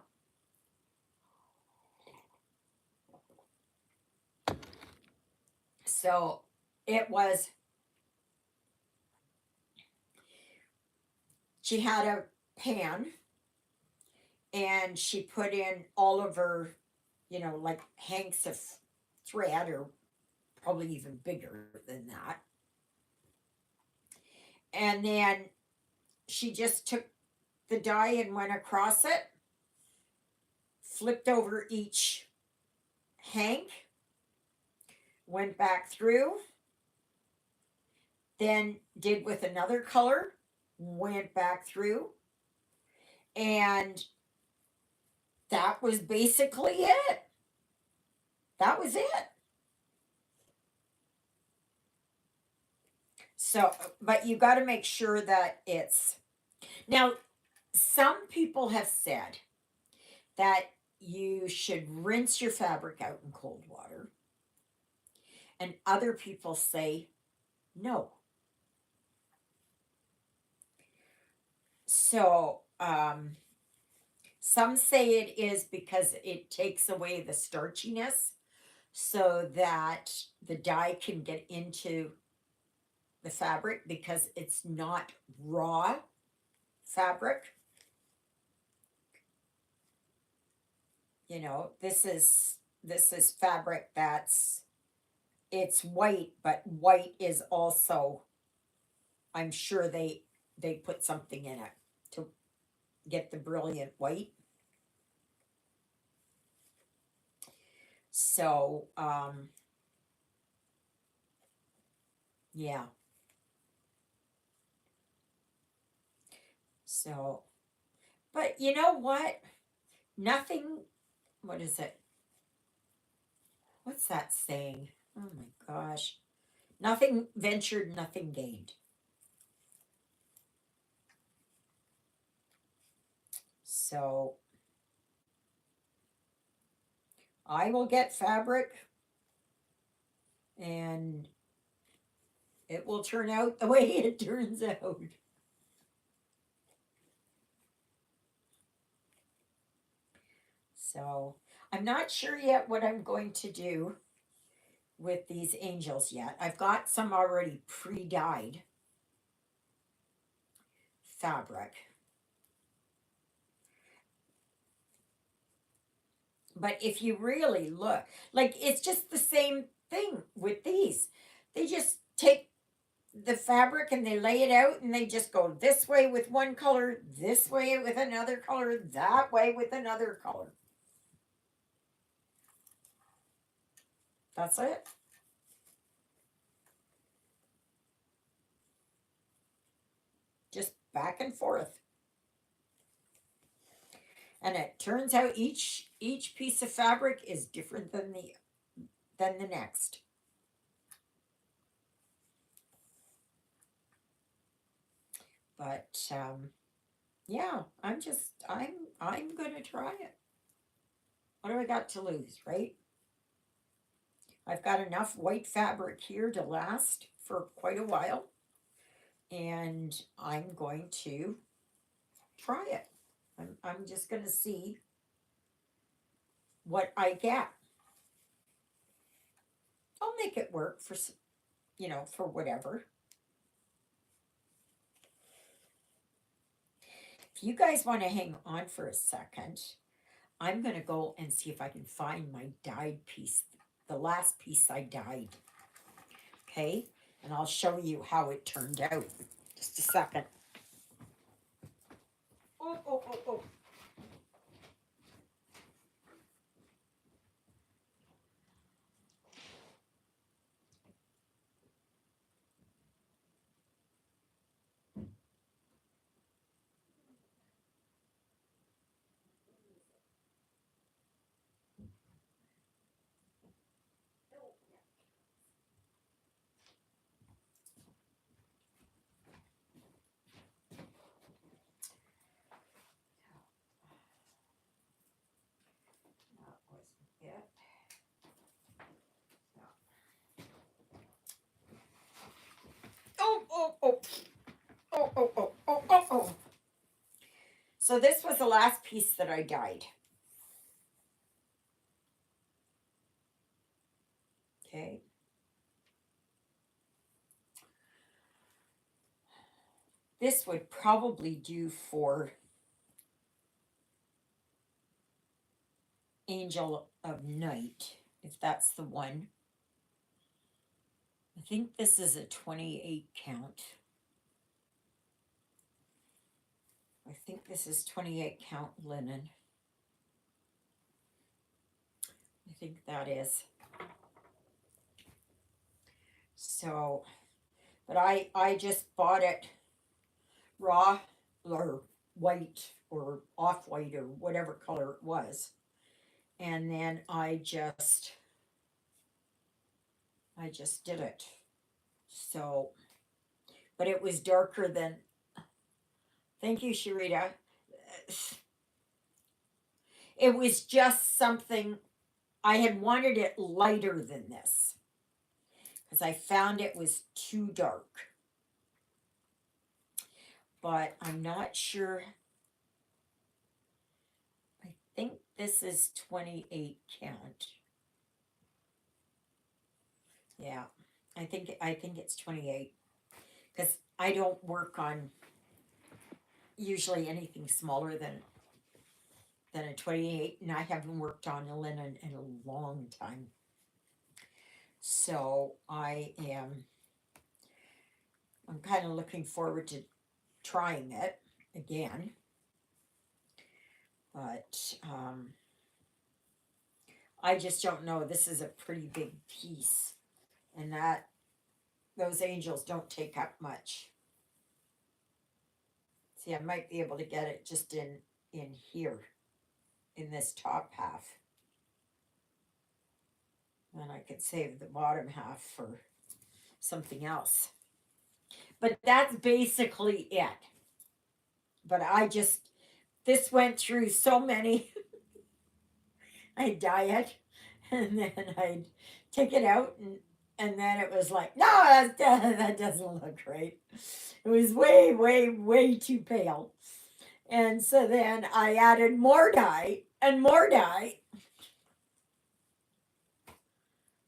So it was, she had a pan and she put in all of her, like hanks of thread, or probably even bigger than that. And then she just took the dye and went across it, flipped over each hank, went back through, then did with another color, went back through, and that was basically it. That was it. So, but you got to make sure that it's. Now, some people have said that you should rinse your fabric out in cold water, and other people say no. So, some say it is because it takes away the starchiness so that the dye can get into the fabric because it's not raw fabric. This is fabric it's white, but white is also, I'm sure they put something in it to get the brilliant white. So yeah. So, but you know what? Nothing, what is it? What's that saying? Oh my gosh. Nothing ventured, nothing gained. So I will get fabric and it will turn out the way it turns out. So I'm not sure yet what I'm going to do with these angels yet. I've got some already pre-dyed fabric. But if you really look, like it's just the same thing with these. They just take the fabric and they lay it out and they just go this way with one color, this way with another color, that way with another color. That's it. Just back and forth. And it turns out each piece of fabric is different than the next. But yeah, I'm gonna try it. What do I got to lose, right? I've got enough white fabric here to last for quite a while, and I'm going to try it. I'm just going to see what I get. I'll make it work for whatever. If you guys want to hang on for a second, I'm going to go and see if I can find my dyed piece, the last piece I dyed. Okay? And I'll show you how it turned out. Just a second. Oh. oh, oh, oh, oh, oh, oh, oh. So this was the last piece that I dyed. Okay. This would probably do for Angel of Night, if that's the one. I think this is a 28 count. I think this is 28 count linen. I think that is. So, but I just bought it raw or white or off-white or whatever color it was. And then I just did it. So, but it was darker than, thank you, Sharita. It was just something, I had wanted it lighter than this because I found it was too dark. But I'm not sure. I think this is 28 count. Yeah, I think it's 28 because I don't work on usually anything smaller than a 28, and I haven't worked on a linen in a long time. So I'm kind of looking forward to trying it again. But I just don't know. This is a pretty big piece, and that those angels don't take up much. See, I might be able to get it just in here, in this top half. And I could save the bottom half for something else. But that's basically it. But this went through so many. I'd dye it, and then I'd take it out, and then it was like, no, that doesn't look right. It was way, way, way too pale. And so then I added more dye and more dye.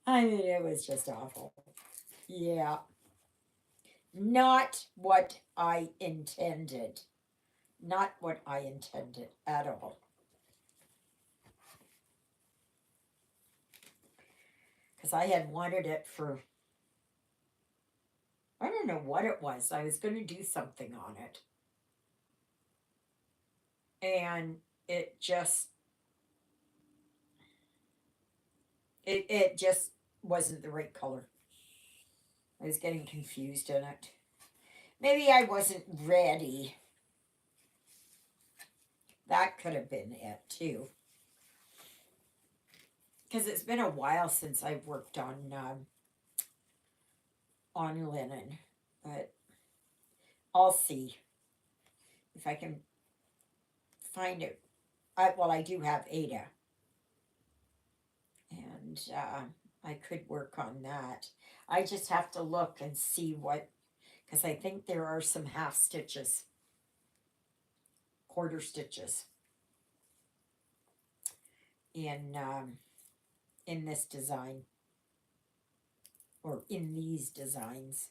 I mean, it was just awful. Yeah. Not what I intended. Not what I intended at all. Because I had wanted it for, I don't know what it was. I was going to do something on it. And it just, it just wasn't the right color. I was getting confused in it. Maybe I wasn't ready. That could have been it too. Because it's been a while since I've worked on linen, but I'll see if I can find it. I do have Ada, and I could work on that. I just have to look and see what, because I think there are some half stitches, quarter stitches in this design, or in these designs.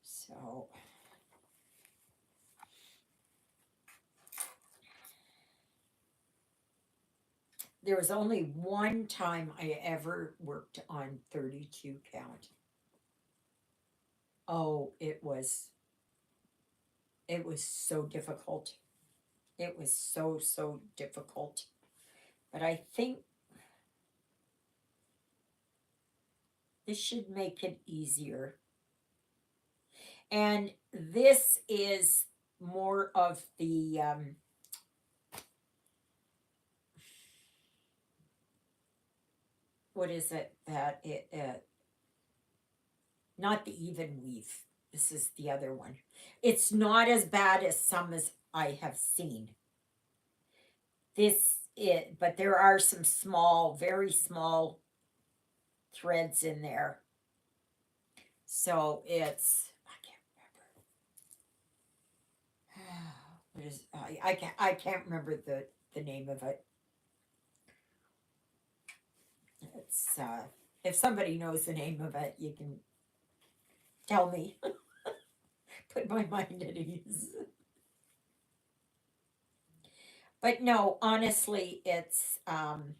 So there was only one time I ever worked on 32 count. Oh, it was so difficult. It was so difficult. But I think this should make it easier. And this is more of the what is it that not the even weave. This is the other one. It's not as bad as some as I have seen. But there are some small, very small threads in there. So it's, I can't remember. What is, I can't remember the name of it. It's, if somebody knows the name of it, you can tell me. Put my mind at ease. But no, honestly, um,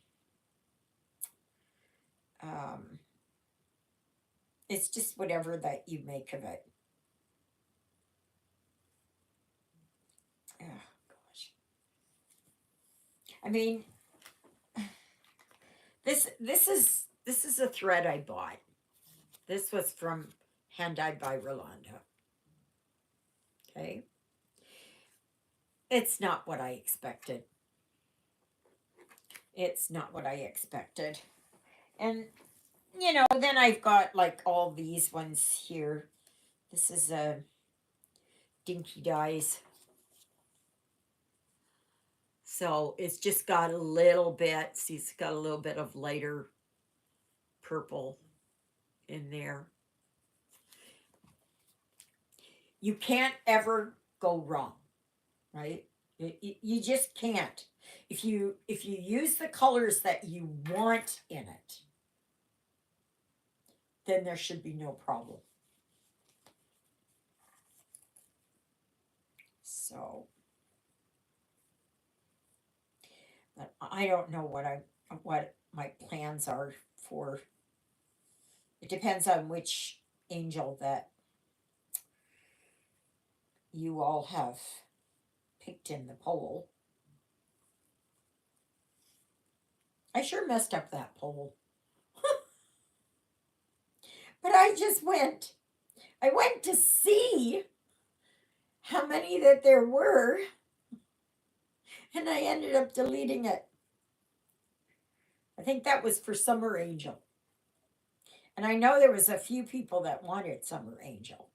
it's just whatever that you make of it. Oh gosh. I mean, this is a thread I bought. This was from Hand Dyed by Rolanda. Okay. It's not what I expected. It's not what I expected. And then I've got like all these ones here. This is a Dinky Dyes. So it's just got a little bit, see, it's got a little bit of lighter purple in there. You can't ever go wrong, right? You just can't. If you use the colors that you want in it, then there should be no problem. So, but I don't know what my plans are for. It depends on which angel that you all have picked in the poll. I sure messed up that poll. But I went to see how many that there were, and I ended up deleting it. I think that was for Summer Angel. And I know there was a few people that wanted Summer Angel.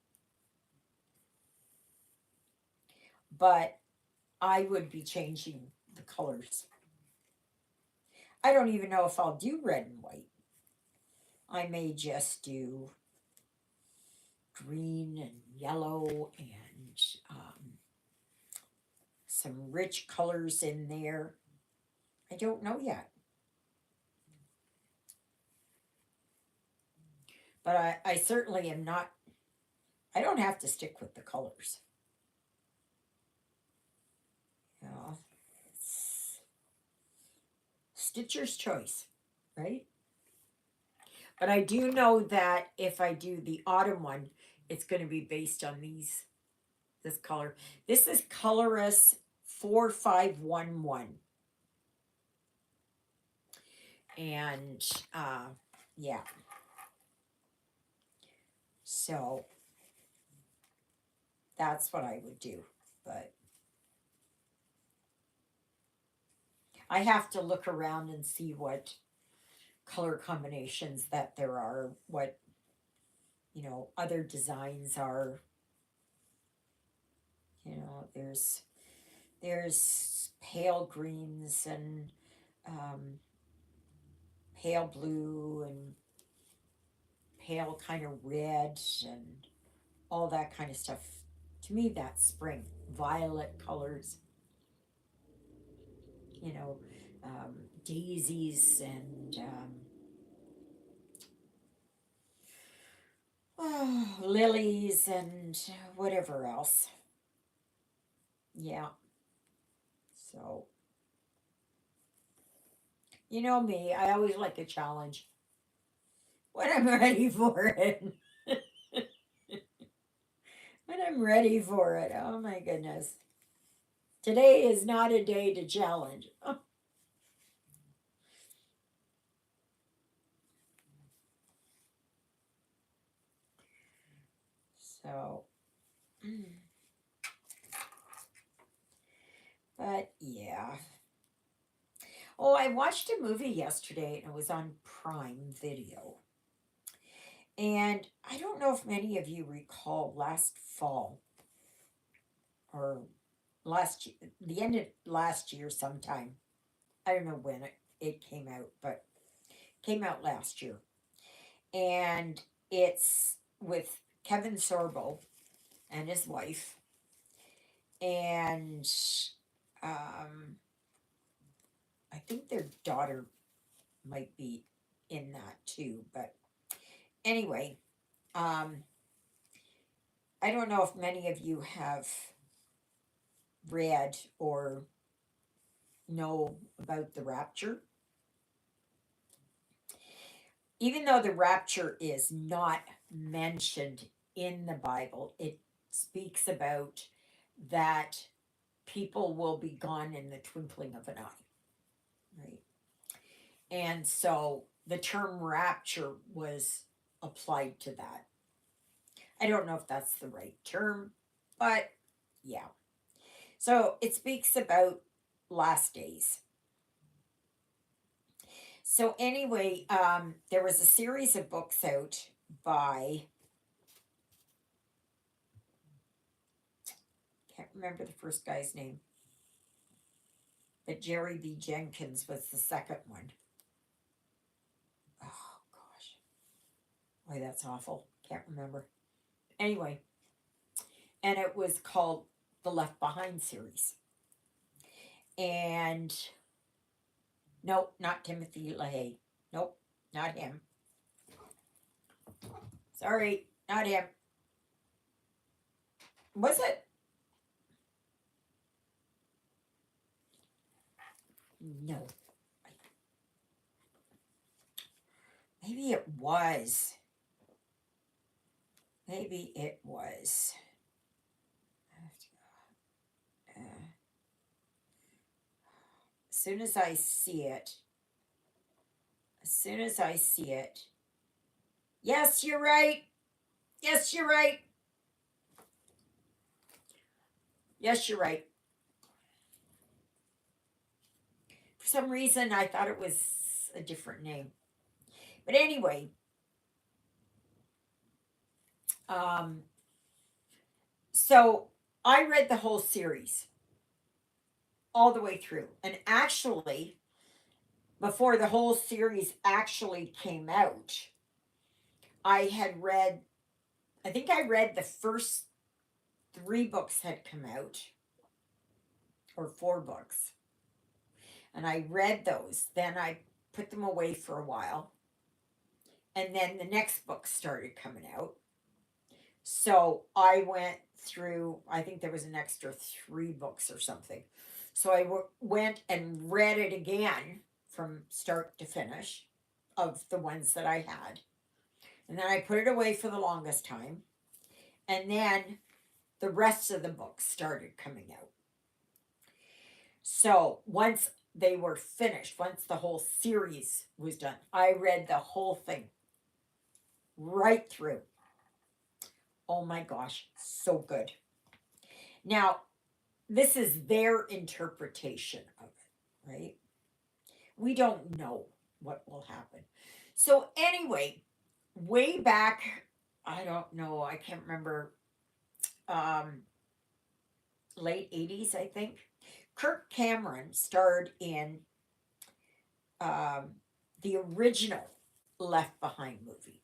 But I would be changing the colors. I don't even know if I'll do red and white. I may just do green and yellow and some rich colors in there. I don't know yet. But I certainly am not, I don't have to stick with the colors. You know, it's Stitcher's choice, right? But I do know that if I do the autumn one, it's going to be based on this color. This is Colorus 4511. And yeah. So that's what I would do. But I have to look around and see what color combinations that there are, what other designs are. There's pale greens and um, pale blue and pale kind of red and all that kind of stuff. To me, that's spring. Violet colors, you know, daisies and lilies and whatever else. Yeah. So, you know me, I always like a challenge when I'm ready for it. When I'm ready for it. Oh my goodness. Today is not a day to challenge. So, but yeah. Oh, I watched a movie yesterday and it was on Prime Video. And I don't know if many of you recall last fall or last year, the end of last year sometime. I don't know when it came out, but it came out last year. And it's with Kevin Sorbo and his wife, and um, I think their daughter might be in that too. But anyway, um, I don't know if many of you have read or know about the rapture. Even though the rapture is not mentioned in the Bible, it speaks about that people will be gone in the twinkling of an eye, right? And so the term rapture was applied to that. I don't know if that's the right term, but yeah. So it speaks about last days. So anyway, there was a series of books out by, can't remember the first guy's name, but Jerry B. Jenkins was the second one. Oh gosh, boy, that's awful. Can't remember. Anyway, and it was called the Left Behind series. And nope, not Timothy LaHaye. Nope, not him. Sorry, not him. Was it? No. Maybe it was. Maybe it was. As soon as I see it, as soon as I see it. Yes, you're right. Yes, you're right. Yes, you're right. For some reason, I thought it was a different name. But anyway, so I read the whole series all the way through. And actually, before the whole series actually came out, I had read, I think I read the first 3 books had come out, or 4 books. And I read those. Then I put them away for a while. And then the next book started coming out. So I went through, I think there was an extra 3 books or something. So I went and read it again from start to finish of the ones that I had. And then I put it away for the longest time. And then the rest of the books started coming out. So once they were finished, once the whole series was done, I read the whole thing right through. Oh my gosh, so good. Now, this is their interpretation of it, right? We don't know what will happen. So, anyway, way back, I don't know, I can't remember, late 80s, I think, Kirk Cameron starred in the original Left Behind movie.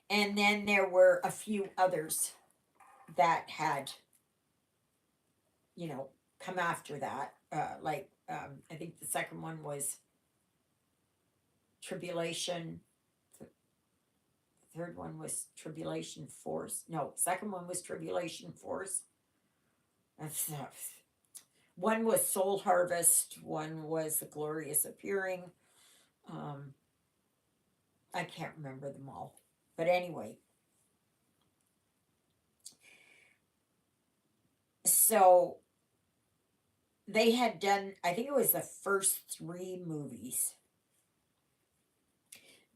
And then there were a few others that had, come after that. I think the second one was Tribulation. The third one was Tribulation Force. No, second one was Tribulation Force. One was Soul Harvest. One was The Glorious Appearing. I can't remember them all. But anyway. So they had done, I think it was the first 3 movies.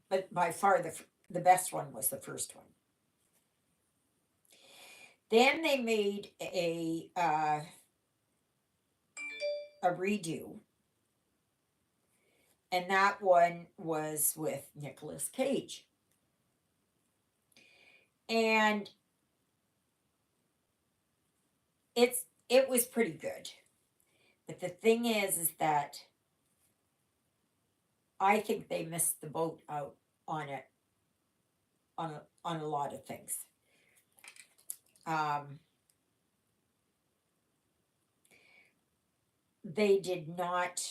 But by far the best one was the first one. Then they made a redo. And that one was with Nicolas Cage. And it was pretty good. But the thing is that I think they missed the boat out on it on a lot of things. Um, they did not,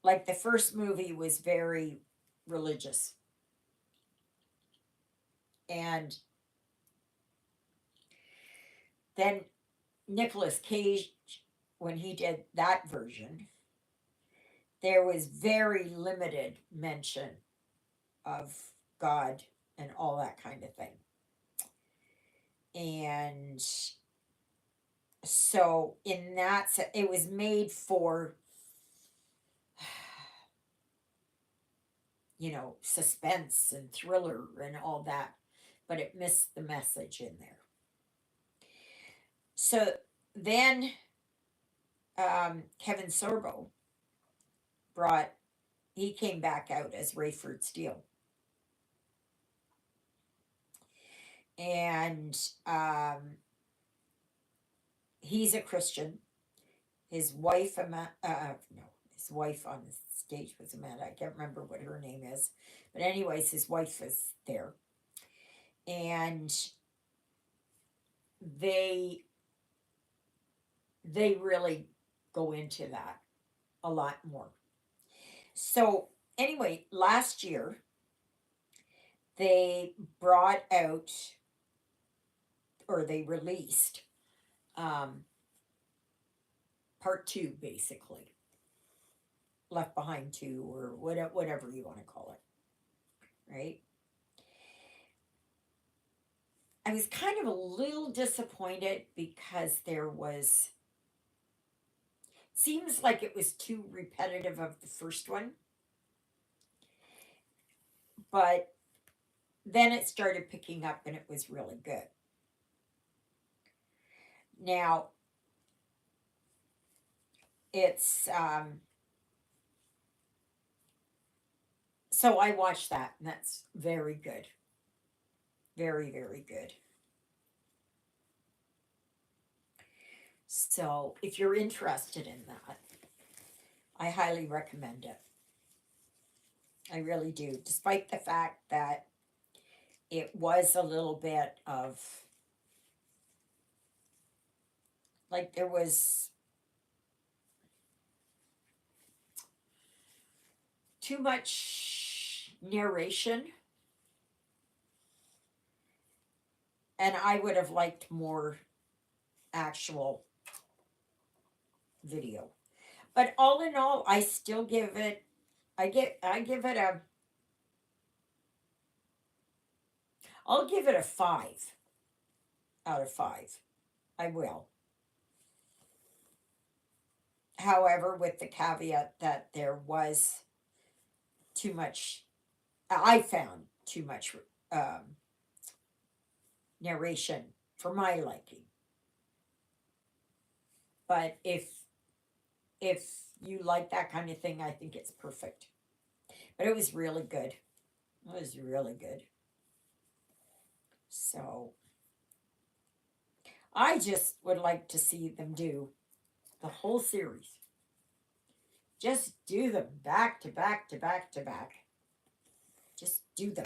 like, the first movie was very religious, and then Nicolas Cage, when he did that version, there was very limited mention of God and all that kind of thing. And so in that it was made for, suspense and thriller and all that, but it missed the message in there. So then Kevin Sorbo he came back out as Rayford Steele. And he's a Christian. His wife, no, his wife on the stage was Amanda. I can't remember what her name is. But anyways, his wife is there. And they really go into that a lot more. So anyway, last year they brought out, or they released, part 2, basically. Left Behind 2, or whatever you want to call it. Right? I was kind of a little disappointed because seems like it was too repetitive of the first one. But then it started picking up and it was really good. Now, it's, so I watched that, and that's very good. Very, very good. So if you're interested in that, I highly recommend it. I really do, despite the fact that it was a little bit of, like, there was too much narration, and I would have liked more actual video. But all in all, I still give it, I'll give it a 5 out of 5. I will. However, with the caveat that there was too much, I found too much narration for my liking. But if you like that kind of thing, I think it's perfect. But it was really good. It was really good. So I just would like to see them do the whole series. Just do them back to back to back to back. Just do them.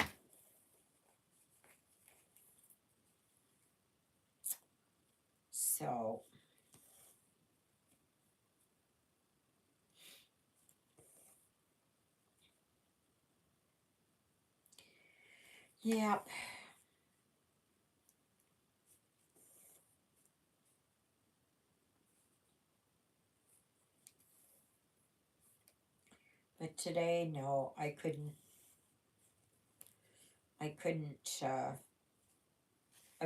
So yep. But today, no, I couldn't. I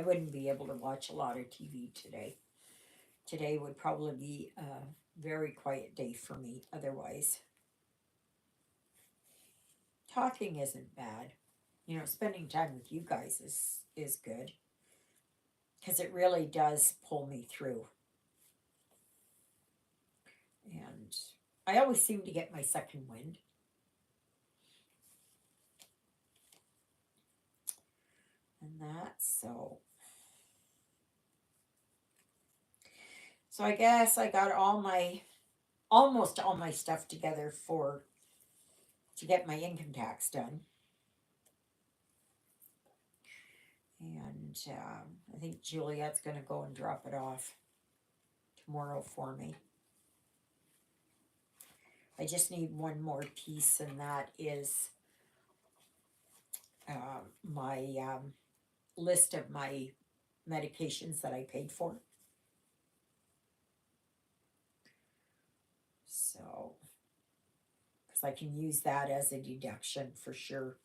wouldn't be able to watch a lot of TV today. Today would probably be a very quiet day for me otherwise. Talking isn't bad. Spending time with you guys is good. Because it really does pull me through. And I always seem to get my second wind. And that's so. So I guess I got almost all my stuff together to get my income tax done. I think Juliet's going to go and drop it off tomorrow for me. I just need one more piece, and that is my list of my medications that I paid for. So, because I can use that as a deduction for sure.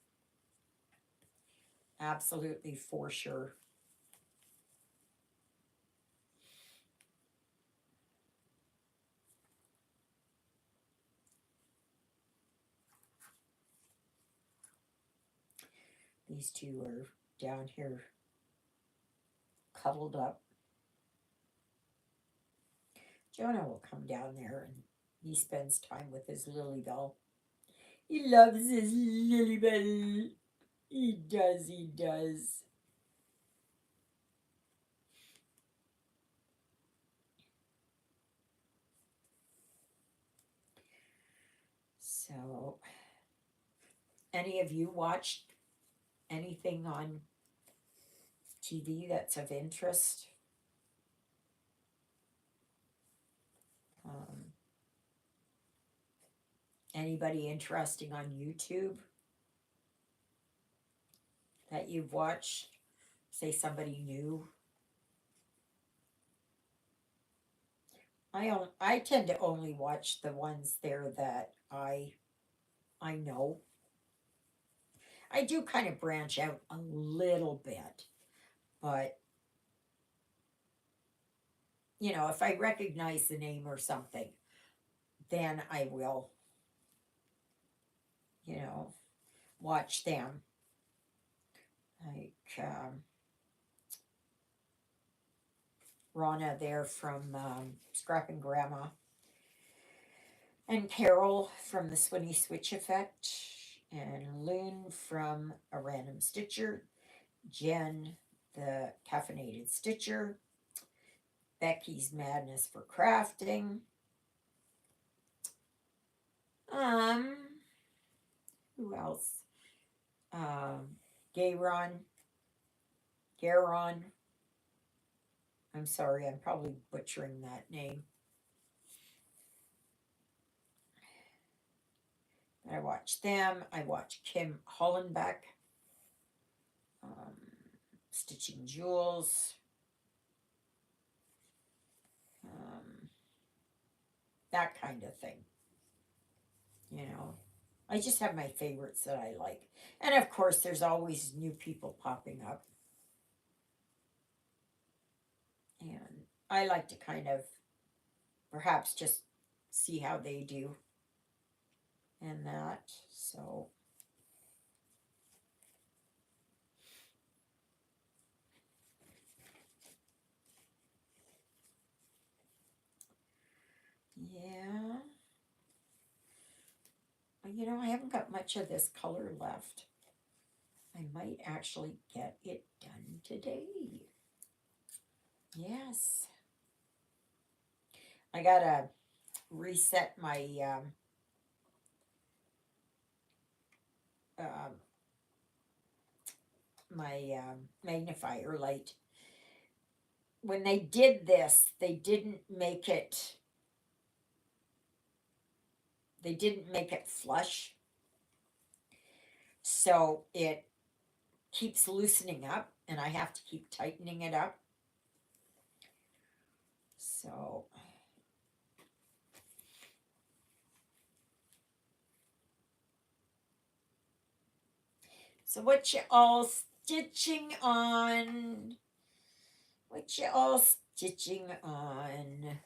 Absolutely for sure. These two are down here cuddled up. Jonah will come down there and he spends time with his Lily Bell. He loves his Lily Bell. He does, he does. So, any of you watched anything on TV that's of interest? Um, Anybody interesting on YouTube that you've watched? Say somebody new. I tend to only watch the ones there that I know. I do kind of branch out a little bit, but if I recognize the name or something, then I will, watch them. Like Rana there from Scrapping Grandma, and Carol from the Swinny Switch Effect, and Loon from A Random Stitcher, Jen the Caffeinated Stitcher, Becky's Madness for Crafting, who else? Garon. I'm sorry, I'm probably butchering that name. I watch them. I watch Kim Hollenbeck, Stitching Jewels, that kind of thing. I just have my favorites that I like. And of course, there's always new people popping up. And I like to kind of perhaps just see how they do and that. So, yeah. I haven't got much of this color left. I might actually get it done today. Yes. I gotta reset my magnifier light. When they did this, they didn't make it flush, so it keeps loosening up, and I have to keep tightening it up. So what you all stitching on? What you all stitching on?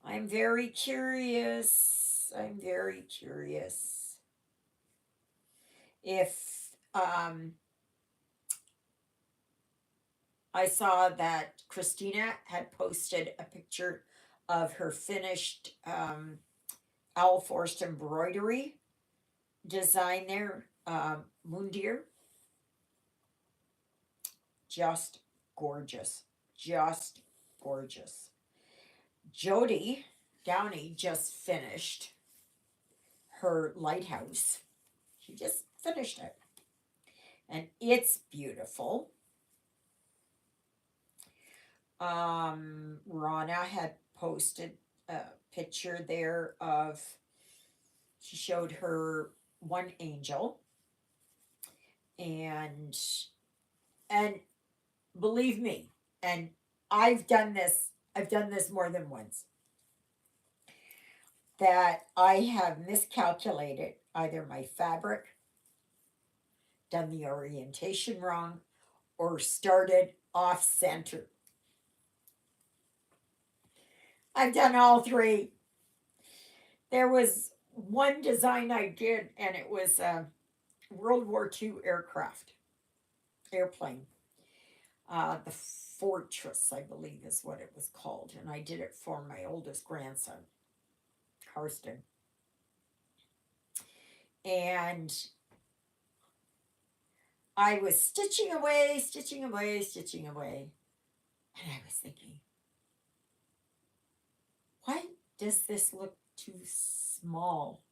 I'm very curious. If I saw that Christina had posted a picture of her finished owl forest embroidery design there, moon deer. Just gorgeous. Jody Downey just finished her lighthouse. She just finished it. And it's beautiful. Rana had posted a picture there of, she showed her one angel, and and believe me, and I've done this more than once, that I have miscalculated either my fabric, done the orientation wrong, or started off center. I've done all three. There was one design I did, and it was a World War II airplane. The Fortress, I believe, is what it was called, and I did it for my oldest grandson, Karsten. And I was stitching away, stitching away, stitching away, and I was thinking, why does this look too small?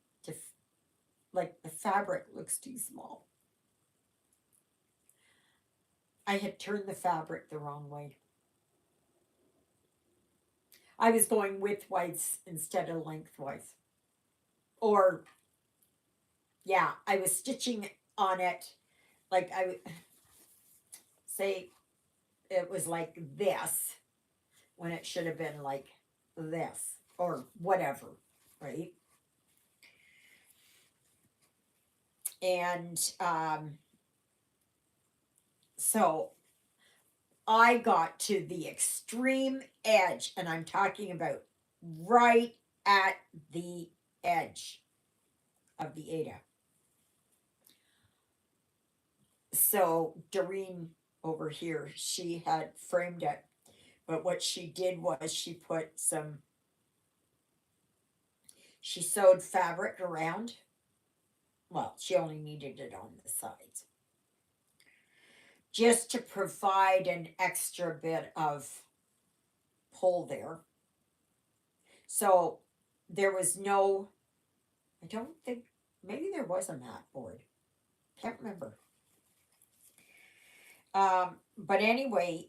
Like the fabric looks too small. I had turned the fabric the wrong way. I was going widthwise instead of lengthwise. Or, yeah, I was stitching on it like I would say it was like this when it should have been like this or whatever, right? And so I got to the extreme edge, and I'm talking about right at the edge of the Ada. So Doreen over here, she had framed it, but what she did was she sewed fabric around. Well, she only needed it on the sides, just to provide an extra bit of pull there. So there was no, I don't think, maybe there was a mat board. Can't remember. But anyway,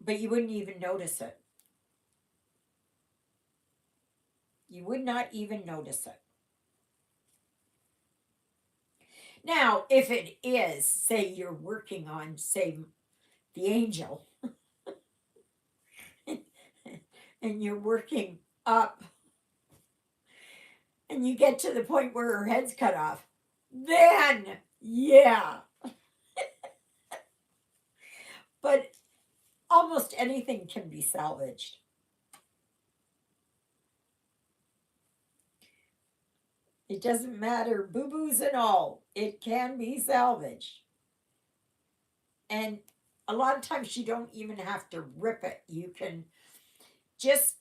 but you wouldn't even notice it. You would not even notice it. Now, if it is, say you're working on, say, the angel, and you're working up, and you get to the point where her head's cut off, then, yeah. But almost anything can be salvaged. It doesn't matter, boo-boos and all, it can be salvaged. And a lot of times you don't even have to rip it. You can just,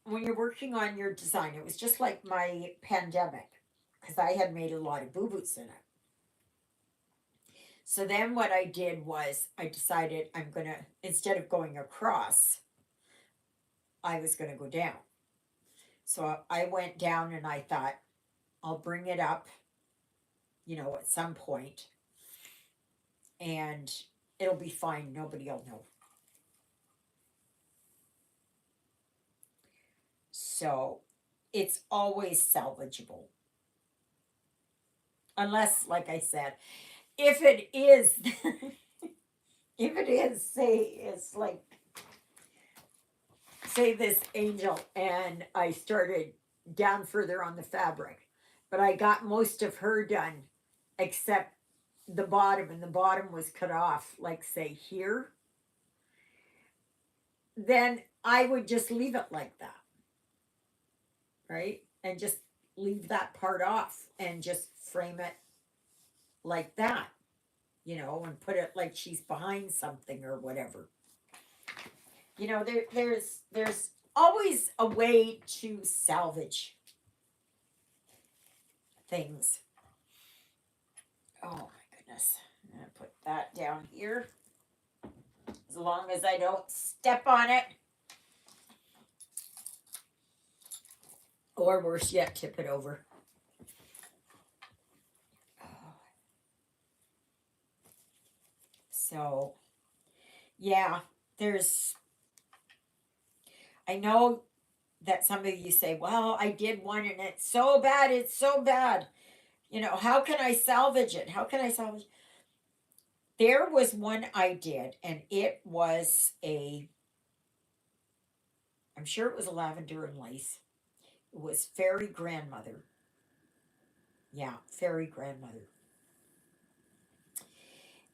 when you're working on your design, it was just like my pandemic, because I had made a lot of boo-boos in it. So then what I did was I decided I'm going to, instead of going across, I was going to go down. So I went down and I thought, I'll bring it up, at some point, and it'll be fine. Nobody will know. So it's always salvageable. Unless, like I said, if it is, say, it's like, say this angel, and I started down further on the fabric, but I got most of her done except the bottom, and the bottom was cut off, like, say, here, then I would just leave it like that, right? And just leave that part off and just frame it like that, and put it like she's behind something or whatever. There's always a way to salvage things. Oh my goodness. I'm going to put that down here. As long as I don't step on it. Or worse yet, tip it over. So, yeah, there's, I know that some of you say, well, I did one and it's so bad, it's so bad. You know, how can I salvage it? How can I salvage it? There was one I did, and it was I'm sure it was a lavender and lace. It was Fairy Grandmother. Yeah, Fairy Grandmother.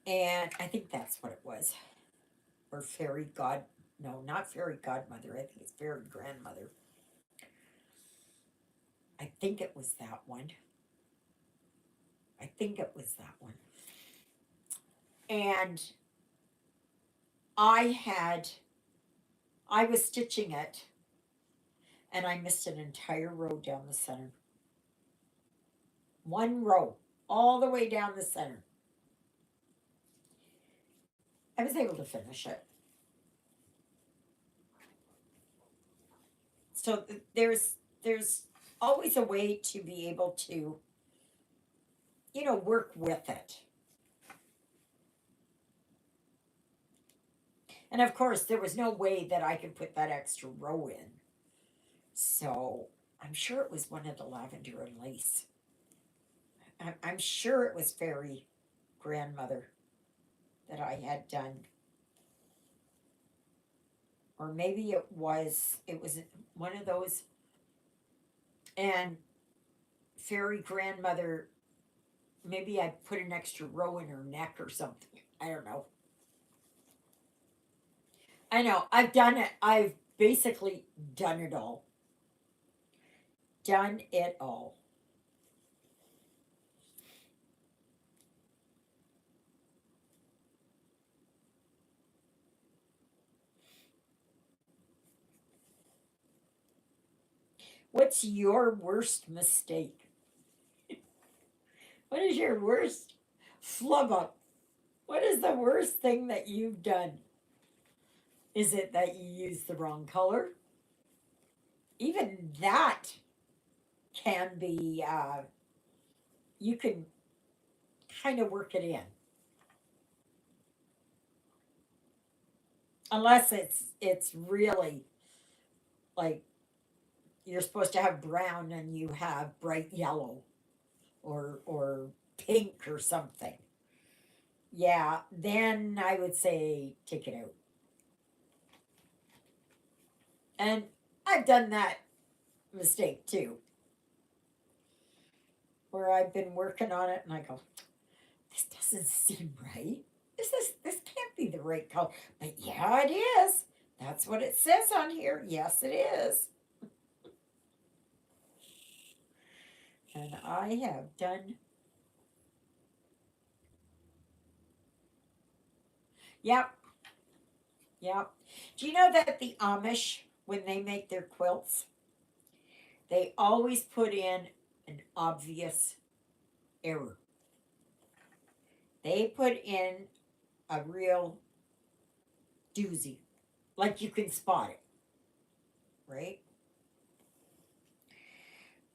And I think that's what it was. Or Fairy God. No, not Fairy Godmother. I think it's Fairy Grandmother. I think it was that one. I think it was that one. And I had, I was stitching it and I missed an entire row down the center. One row, all the way down the center. I was able to finish it. So there's always a way to be able to, work with it. And of course, there was no way that I could put that extra row in. So I'm sure it was one of the lavender and lace. I'm sure it was Fairy Grandmother that I had done. Or maybe it was one of those. And Fairy Grandmother, maybe I put an extra row in her neck or something. I don't know. I know. I've done it. I've basically done it all. Done it all. What's your worst mistake? What is your worst flub up? What is the worst thing that you've done? Is it that you used the wrong color? Even that can be, you can kind of work it in. Unless it's really like you're supposed to have brown and you have bright yellow or pink or something. Yeah, then I would say take it out. And I've done that mistake too, where I've been working on it and I go, this doesn't seem right. This can't be the right color. But yeah, it is. That's what it says on here. Yes, it is. And I have done. Yep, yep. Do you know that the Amish, when they make their quilts, they always put in an obvious error. They put in a real doozy, like you can spot it, right?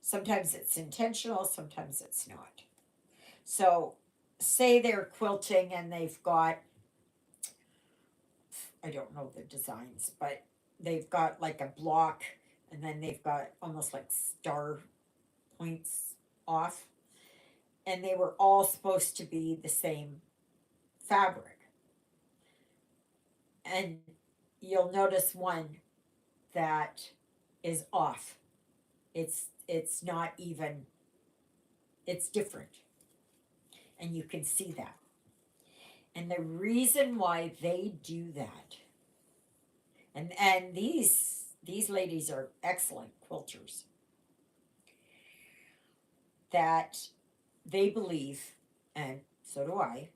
Sometimes it's intentional, sometimes it's not. So, say they're quilting and they've got, I don't know the designs, but they've got like a block and then they've got almost like star points off, and they were all supposed to be the same fabric. And you'll notice one that is off. It's not even, it's different. And you can see that. And the reason why they do that, and these ladies are excellent quilters, that they believe, and so do I,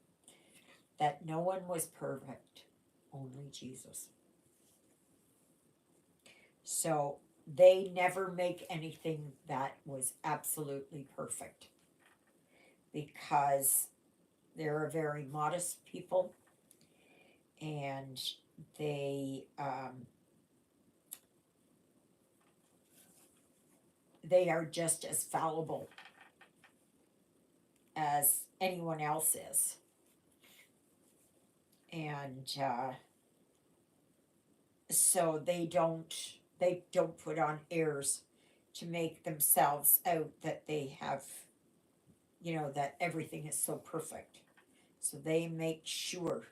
that no one was perfect, only Jesus. So they never make anything that was absolutely perfect because they're a very modest people, and they they are just as fallible as anyone else is. And so they don't put on airs to make themselves out that they have, that everything is so perfect. So they make sure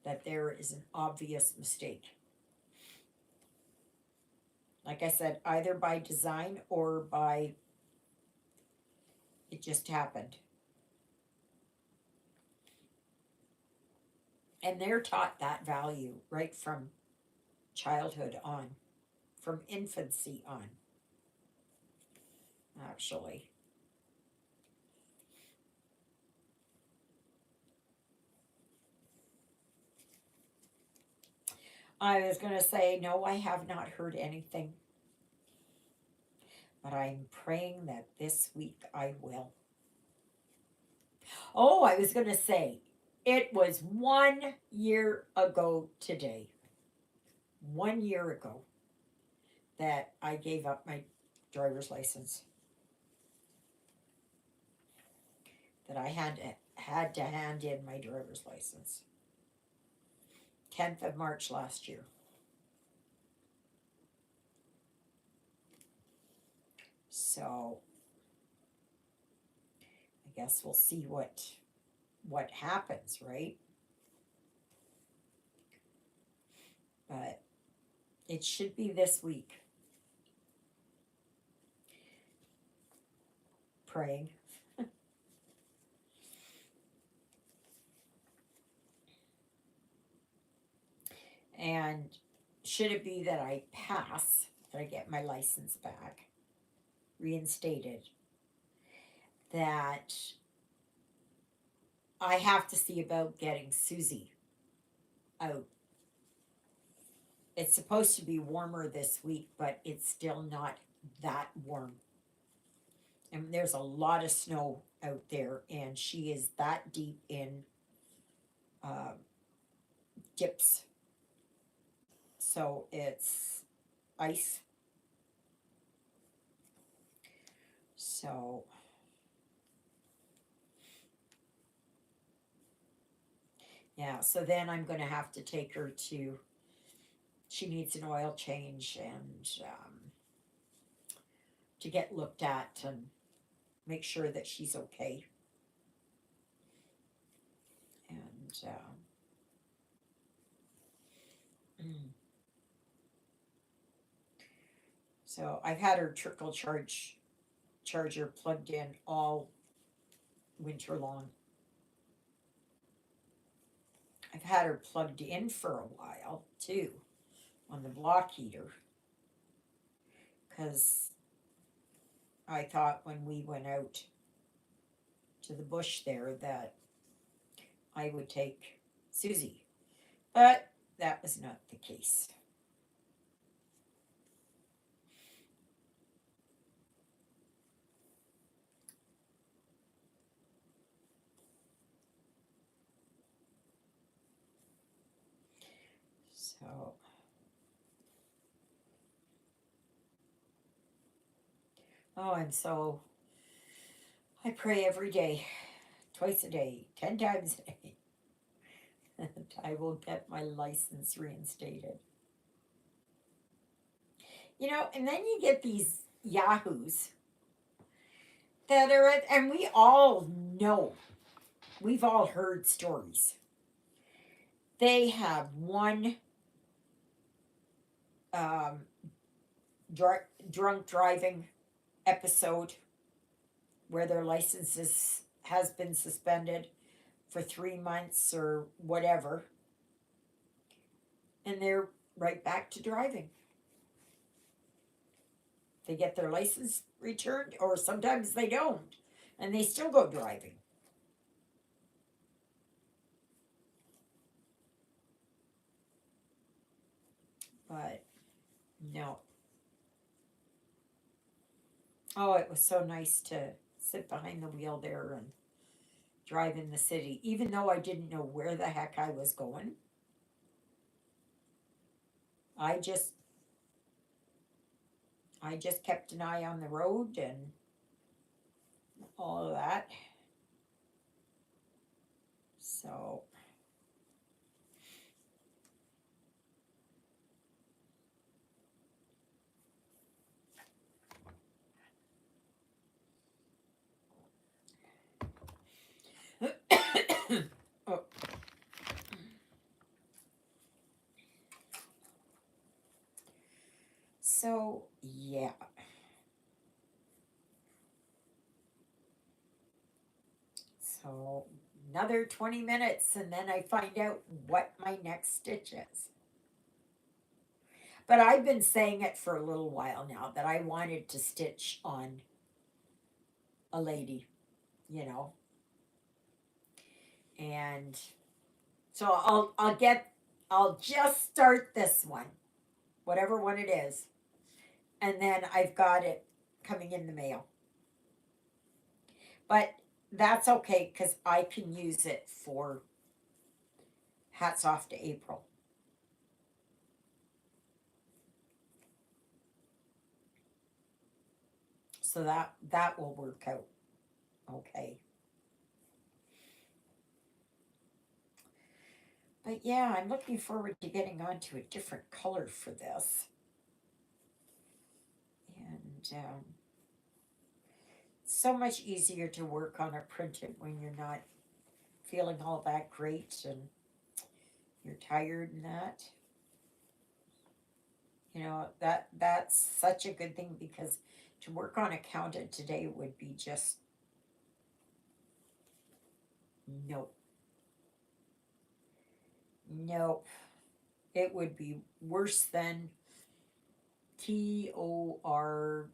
that there is an obvious mistake. Like I said, either by design or by it just happened. And they're taught that value right from childhood on, from infancy on, actually. I was going to say, no, I have not heard anything, but I'm praying that this week I will. Oh, I was going to say, it was 1 year ago today, 1 year ago, that I gave up my driver's license. That I had to hand in my driver's license. 10th of March last year. So I guess we'll see what happens, right? But it should be this week. Praying. And should it be that I pass, that I get my license back, reinstated, that I have to see about getting Susie out. It's supposed to be warmer this week, but it's still not that warm. And there's a lot of snow out there, and she is that deep in uh, dips. So it's ice. So yeah, so then I'm going to have to take her to, she needs an oil change and to get looked at and make sure that she's okay. And so I've had her trickle charger plugged in all winter long. I've had her plugged in for a while too on the block heater because I thought when we went out to the bush there that I would take Susie, but that was not the case. So oh, I pray every day, twice a day, 10 times a day, that I will get my license reinstated. And then you get these yahoos that are and we all know, we've all heard stories. They have one um, drunk driving episode where their licenses has been suspended for 3 months or whatever, and they're right back to driving. They get their license returned, or sometimes they don't, and they still go driving. But no. Oh, it was so nice to sit behind the wheel there and drive in the city, even though I didn't know where the heck I was going. I just kept an eye on the road and all of that. So So, yeah. So, another 20 minutes, and then I find out what my next stitch is. But I've been saying it for a little while now that I wanted to stitch on a lady, you know. And so I'll just start this one, whatever one it is. And then I've got it coming in the mail. But that's okay because I can use it for hats off to April. So that will work out okay. But yeah, I'm looking forward to getting onto a different color for this. And so much easier to work on a printed when you're not feeling all that great and you're tired and that. You know, that's such a good thing because to work on a counted today would be just nope. Nope. It would be worse than Torture.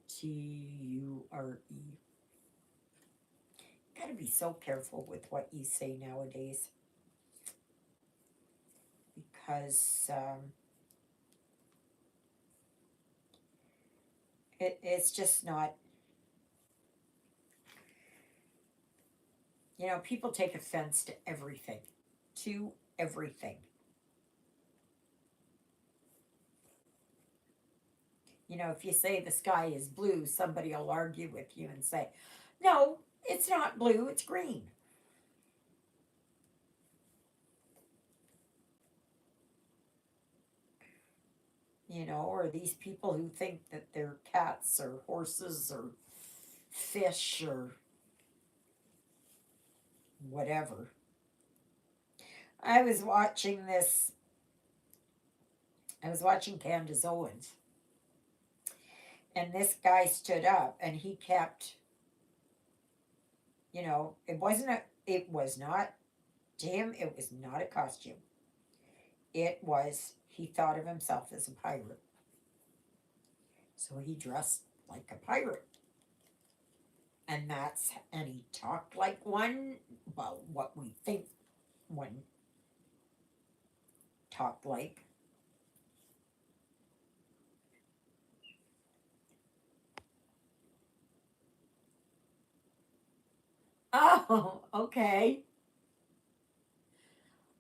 Gotta be so careful with what you say nowadays because it's just not, you know, people take offense to everything. To everything. You know, if you say the sky is blue, somebody will argue with you and say, no, it's not blue, it's green. You know, or these people who think that they're cats or horses or fish or whatever. I was watching this, I was watching Candace Owens, and this guy stood up and he kept, you know, it was not, to him, it was not a costume. It was, he thought of himself as a pirate. So he dressed like a pirate. And he talked like one, well, what we think one talked like. Oh, okay.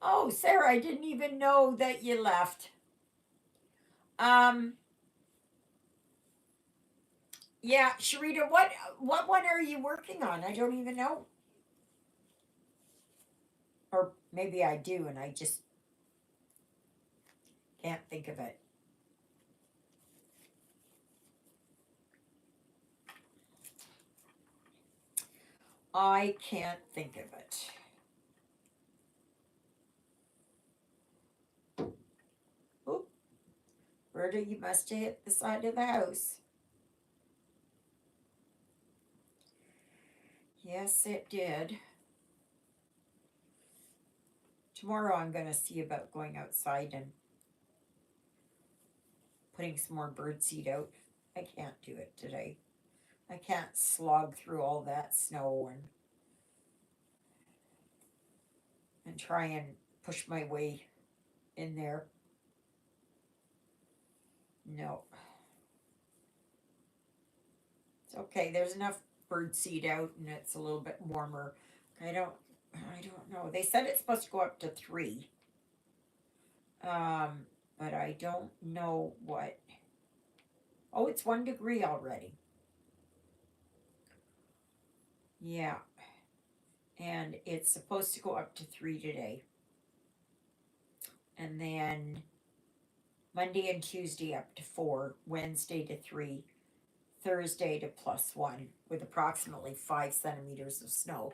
Oh, Sarah, I didn't even know that you left. Um, yeah, Sharita, what one are you working on? I don't even know. Or maybe I do and I just can't think of it. I can't think of it. Oop, Berta, you must have hit the side of the house. Yes, it did. Tomorrow I'm going to see about going outside and putting some more bird seed out. I can't do it today. I can't slog through all that snow and try and push my way in there. No. It's okay. There's enough bird seed out and it's a little bit warmer. I don't know. They said it's supposed to go up to 3. Um, but I don't know what. Oh, it's 1 degree already. Yeah. And it's supposed to go up to 3 today. And then Monday and Tuesday up to 4, Wednesday to 3, Thursday to +1 with approximately 5 centimeters of snow.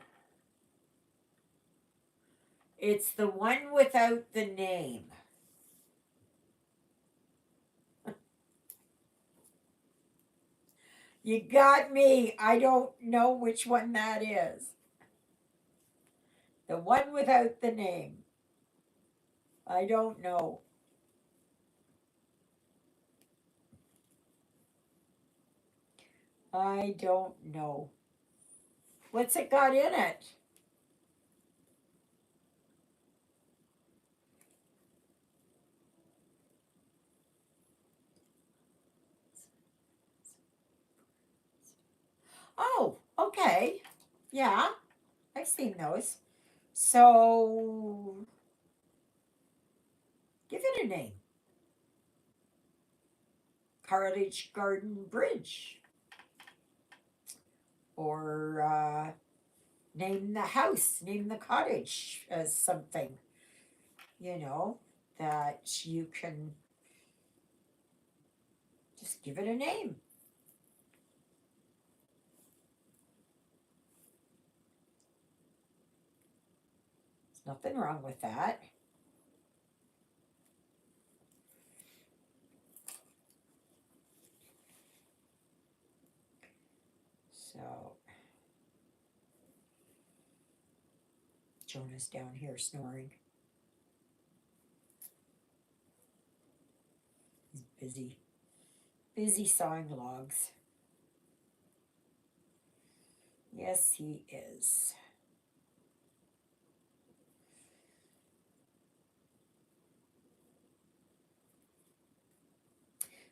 It's the one without the name. You got me. I don't know which one that is. The one without the name. I don't know. I don't know. What's it got in it? Oh, okay. Yeah, I've seen those. So, give it a name. Cartage Garden Bridge. Or name the house, name the cottage as something, you know, that you can just give it a name. There's nothing wrong with that. So, Jonah's down here snoring. He's busy. Busy sawing logs. Yes, he is.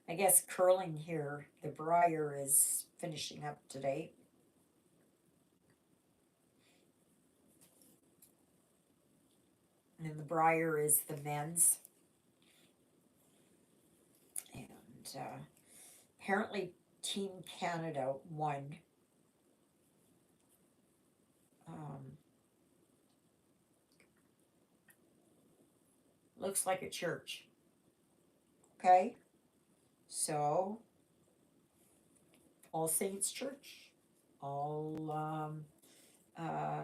I guess curling here, the briar is finishing up today. And the briar is the men's. And apparently Team Canada won. Um, looks like a church. Okay, so All Saints Church, All uh,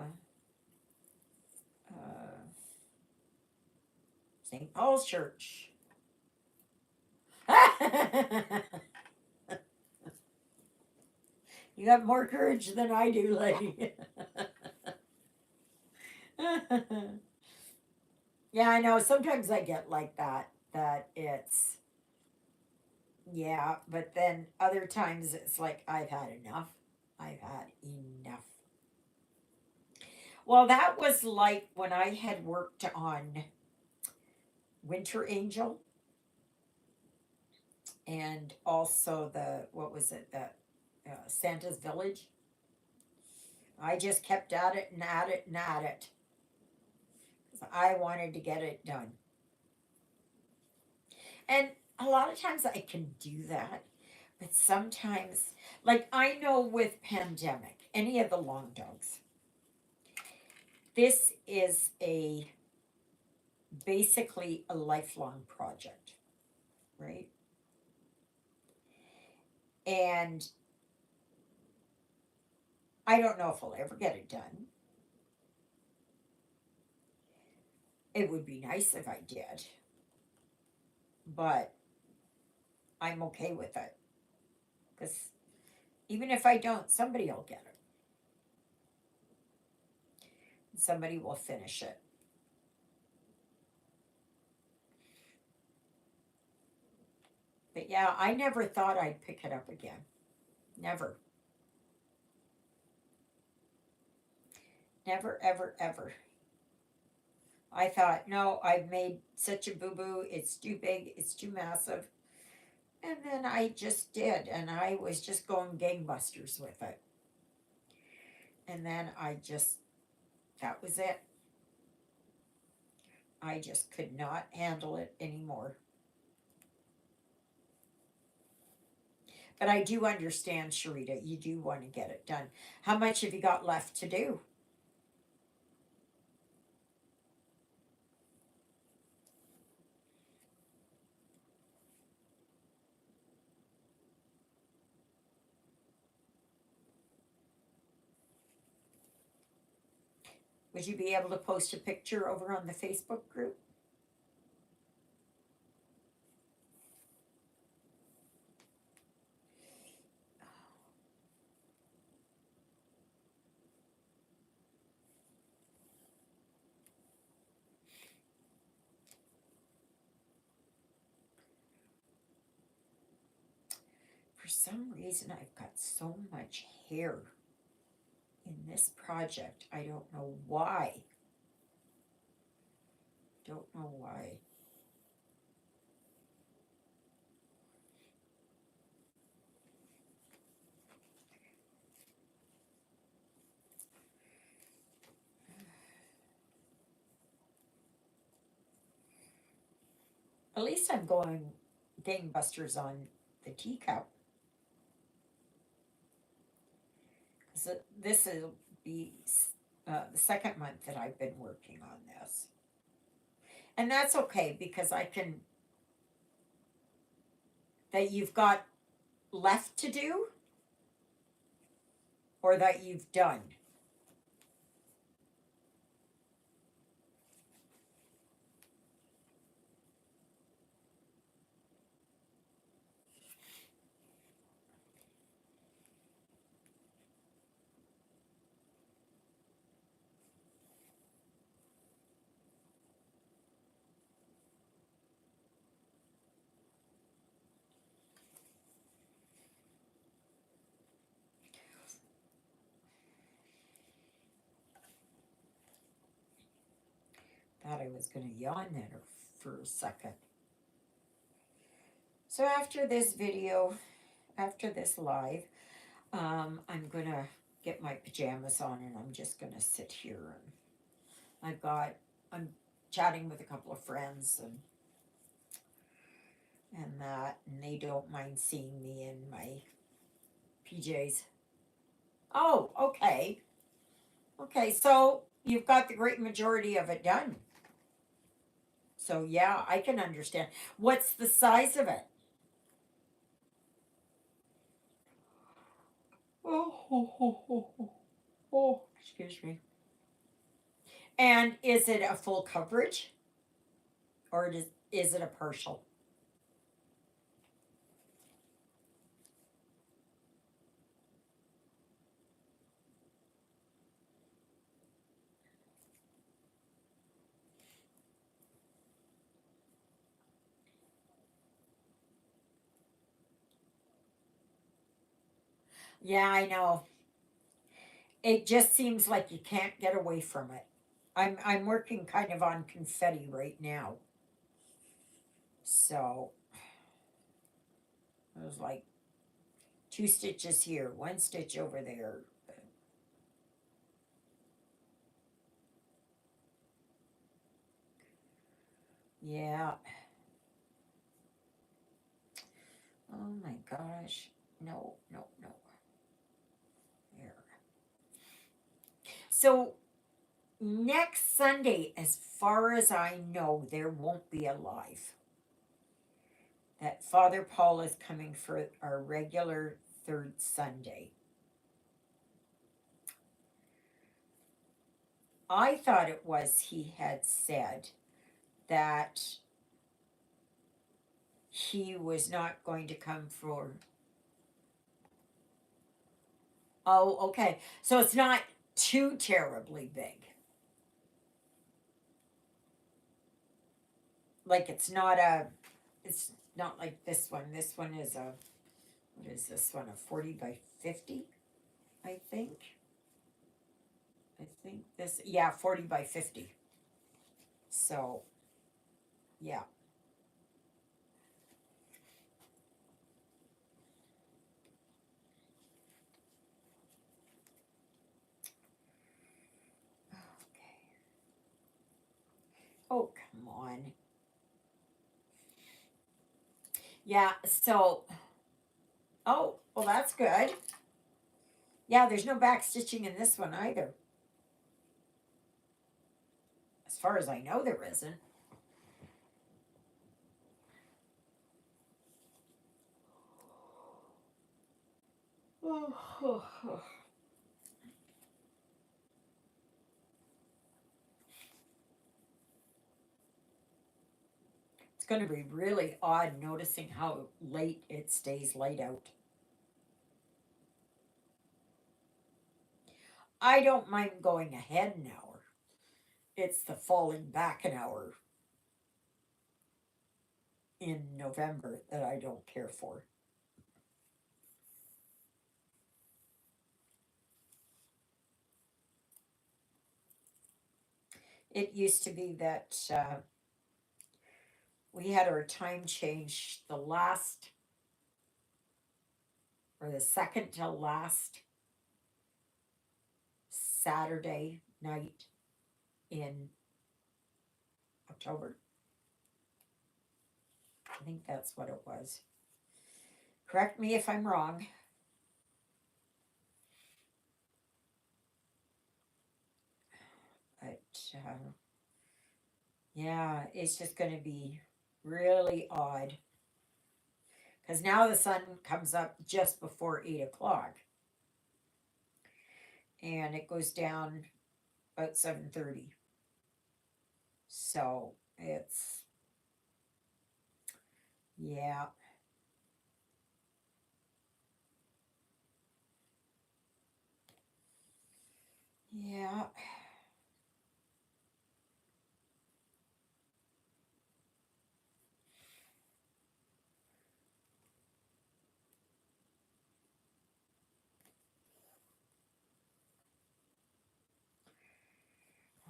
uh, St. Paul's Church. You have more courage than I do, lady. Yeah, I know. Sometimes I get like that. That it's, yeah, but then other times it's like, I've had enough. I've had enough. Well, that was like when I had worked on Winter Angel and also what was it, Santa's Village. I just kept at it and at it and at it. I wanted to get it done. And a lot of times I can do that, but sometimes, like I know with pandemic, any of the long dogs, this is basically a lifelong project, right? And I don't know if I'll ever get it done. It would be nice if I did, but I'm okay with it because even if I don't, somebody will get it. Somebody will finish it. But yeah, I never thought I'd pick it up again. Never. Never, ever, ever. I thought, no, I've made such a boo boo. It's too big. It's too massive. And then I just did. And I was just going gangbusters with it. And then that was it. I just could not handle it anymore. But I do understand, Sharita, you do want to get it done. How much have you got left to do? Would you be able to post a picture over on the Facebook group? For some reason, I've got so much hair in this project. I don't know why. Don't know why. At least I'm going gangbusters on the teacup. So this will be the second month that I've been working on this. And that's okay because I can, that you've got left to do or that you've done. Thought I was going to yawn there for a second. So after this video, after this live, I'm going to get my pajamas on and I'm just going to sit here. And I'm chatting with a couple of friends and that, and they don't mind seeing me in my PJs. Oh, okay. Okay, so you've got the great majority of it done. So yeah, I can understand. What's the size of it? Oh, excuse me. And is it a full coverage? Or is it a partial? Yeah, I know. It just seems like you can't get away from it. I'm working kind of on confetti right now. So it was like two stitches here, one stitch over there. Yeah. Oh my gosh. No, no, no. There. So next Sunday, as far as I know, there won't be a live. That Father Paul is coming for our regular third Sunday. I thought it was he had said that he was not going to come for. Oh, okay. So it's not too terribly big. Like it's not like this one. This one is what is this one? A 40 by 50, I think. I think this, yeah, 40 by 50. So, yeah. Okay. Oh, come on. Yeah, so, oh, well, that's good. Yeah, there's no back stitching in this one either. As far as I know, there isn't. It's going to be really odd noticing how late it stays light out. I don't mind going ahead an hour. It's the falling back an hour in November that I don't care for. It used to be that we had our time change the last or the second to last Saturday night in October. I think that's what it was. Correct me if I'm wrong. But yeah, it's just going to be really odd because now the sun comes up just before 8 o'clock, and it goes down about 7:30. So it's yeah, yeah.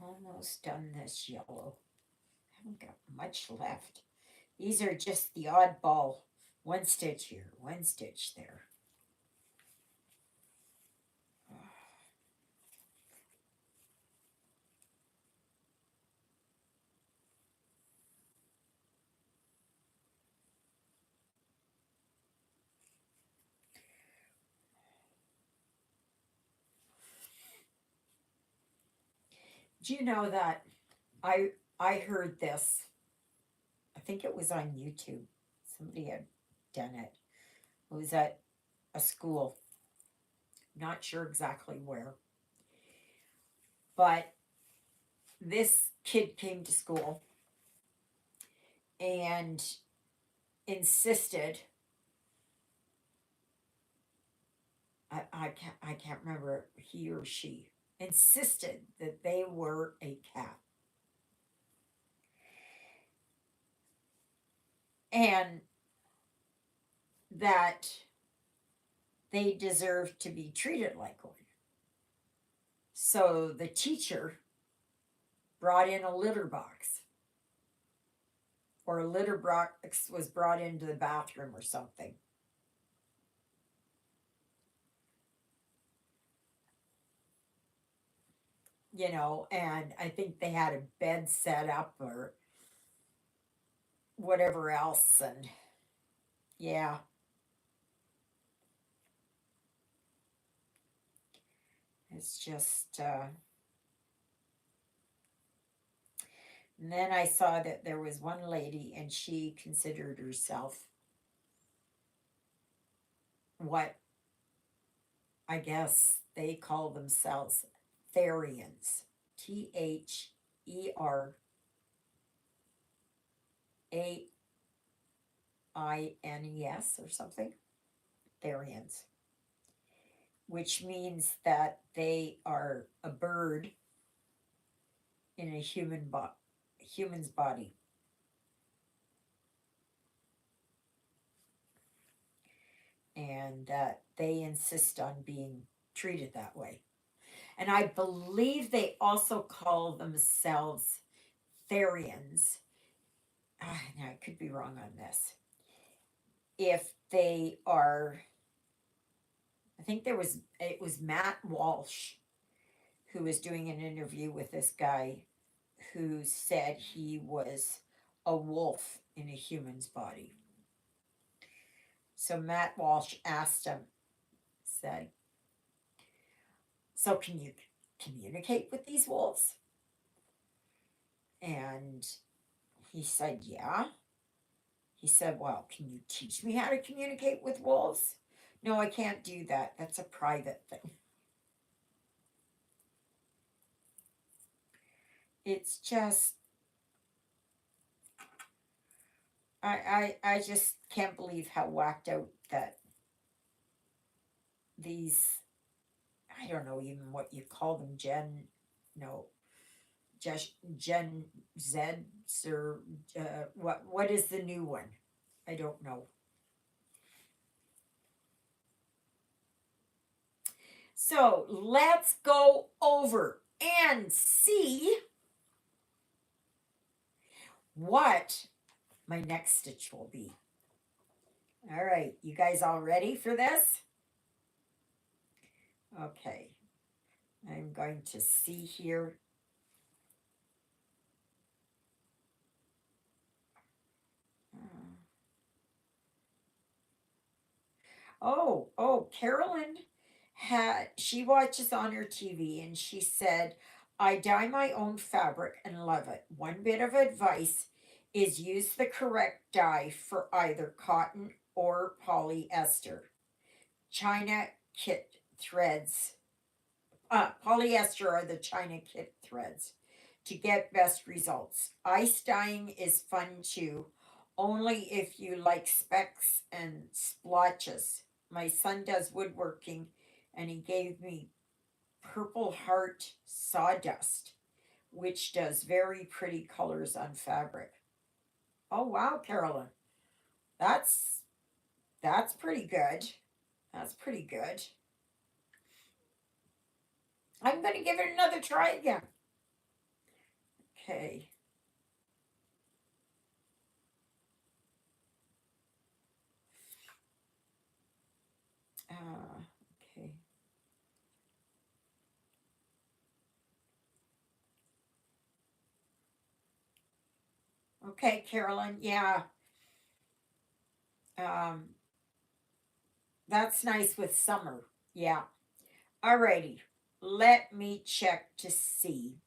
Almost done this yellow. Haven't got much left. These are just the oddball. One stitch here, one stitch there. Do you know that I heard this? I think it was on YouTube. Somebody had done it. It was at a school. Not sure exactly where. But this kid came to school and insisted I can't remember, he or she insisted that they were a cat. And that they deserved to be treated like one. So the teacher brought in a litter box, or a litter box was brought into the bathroom or something. And I think they had a bed set up or whatever else. And yeah, it's just, and then I saw that there was one lady and she considered herself what I guess they call themselves Therians. Therians or something. Therians. Which means that they are a bird in a human's body. And that they insist on being treated that way. And I believe they also call themselves Therians. Now I could be wrong on this. If they are, I think it was Matt Walsh who was doing an interview with this guy who said he was a wolf in a human's body. So Matt Walsh asked him, said, "So can you communicate with these wolves?" And he said, "Yeah." He said, "Well, can you teach me how to communicate with wolves?" "No, I can't do that. That's a private thing." It's just, I just can't believe how whacked out that these, I don't know even what you call them, no, just Gen Zs, or what is the new one? I don't know. So let's go over and see what my next stitch will be. All right, you guys all ready for this? Okay, I'm going to see here. Carolyn she watches on her TV and she said, I dye my own fabric and love it. One bit of advice is use the correct dye for either cotton or polyester. China kit threads, polyester are the China kit threads to get best results. Ice dyeing is fun too, only if you like specks and splotches. My son does woodworking and he gave me purple heart sawdust, which does very pretty colors on fabric. Oh wow, Carolyn. That's that's pretty good. That's pretty good. I'm going to give it another try again. Okay. Okay. Okay, Carolyn. Yeah. Um, that's nice with summer. Yeah. Alrighty. Let me check to see.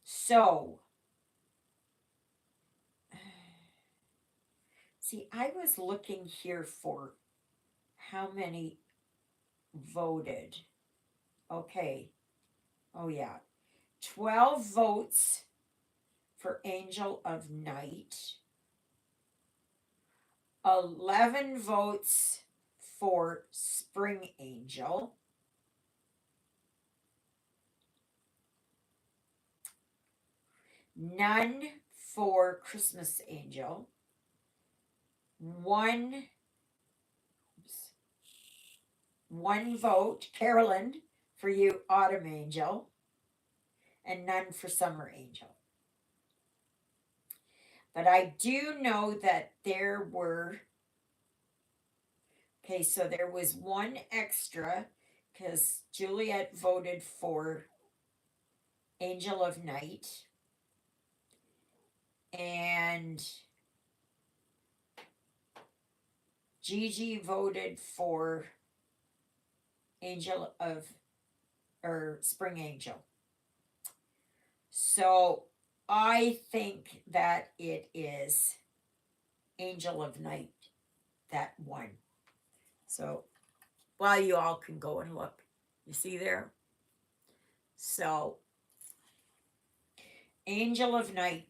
So, see, I was looking here for how many voted. Okay. Oh, yeah. 12 votes for Angel of Night, 11 votes for Spring Angel, none for Christmas Angel, one vote, Carolyn, for you, Autumn Angel, and none for Summer Angel. But I do know that there were, okay, so there was one extra because Juliet voted for Angel of Night. And Gigi voted for Angel of, or Spring Angel. So I think that it is Angel of Night that won. So, well, you all can go and look. You see there? So, Angel of Night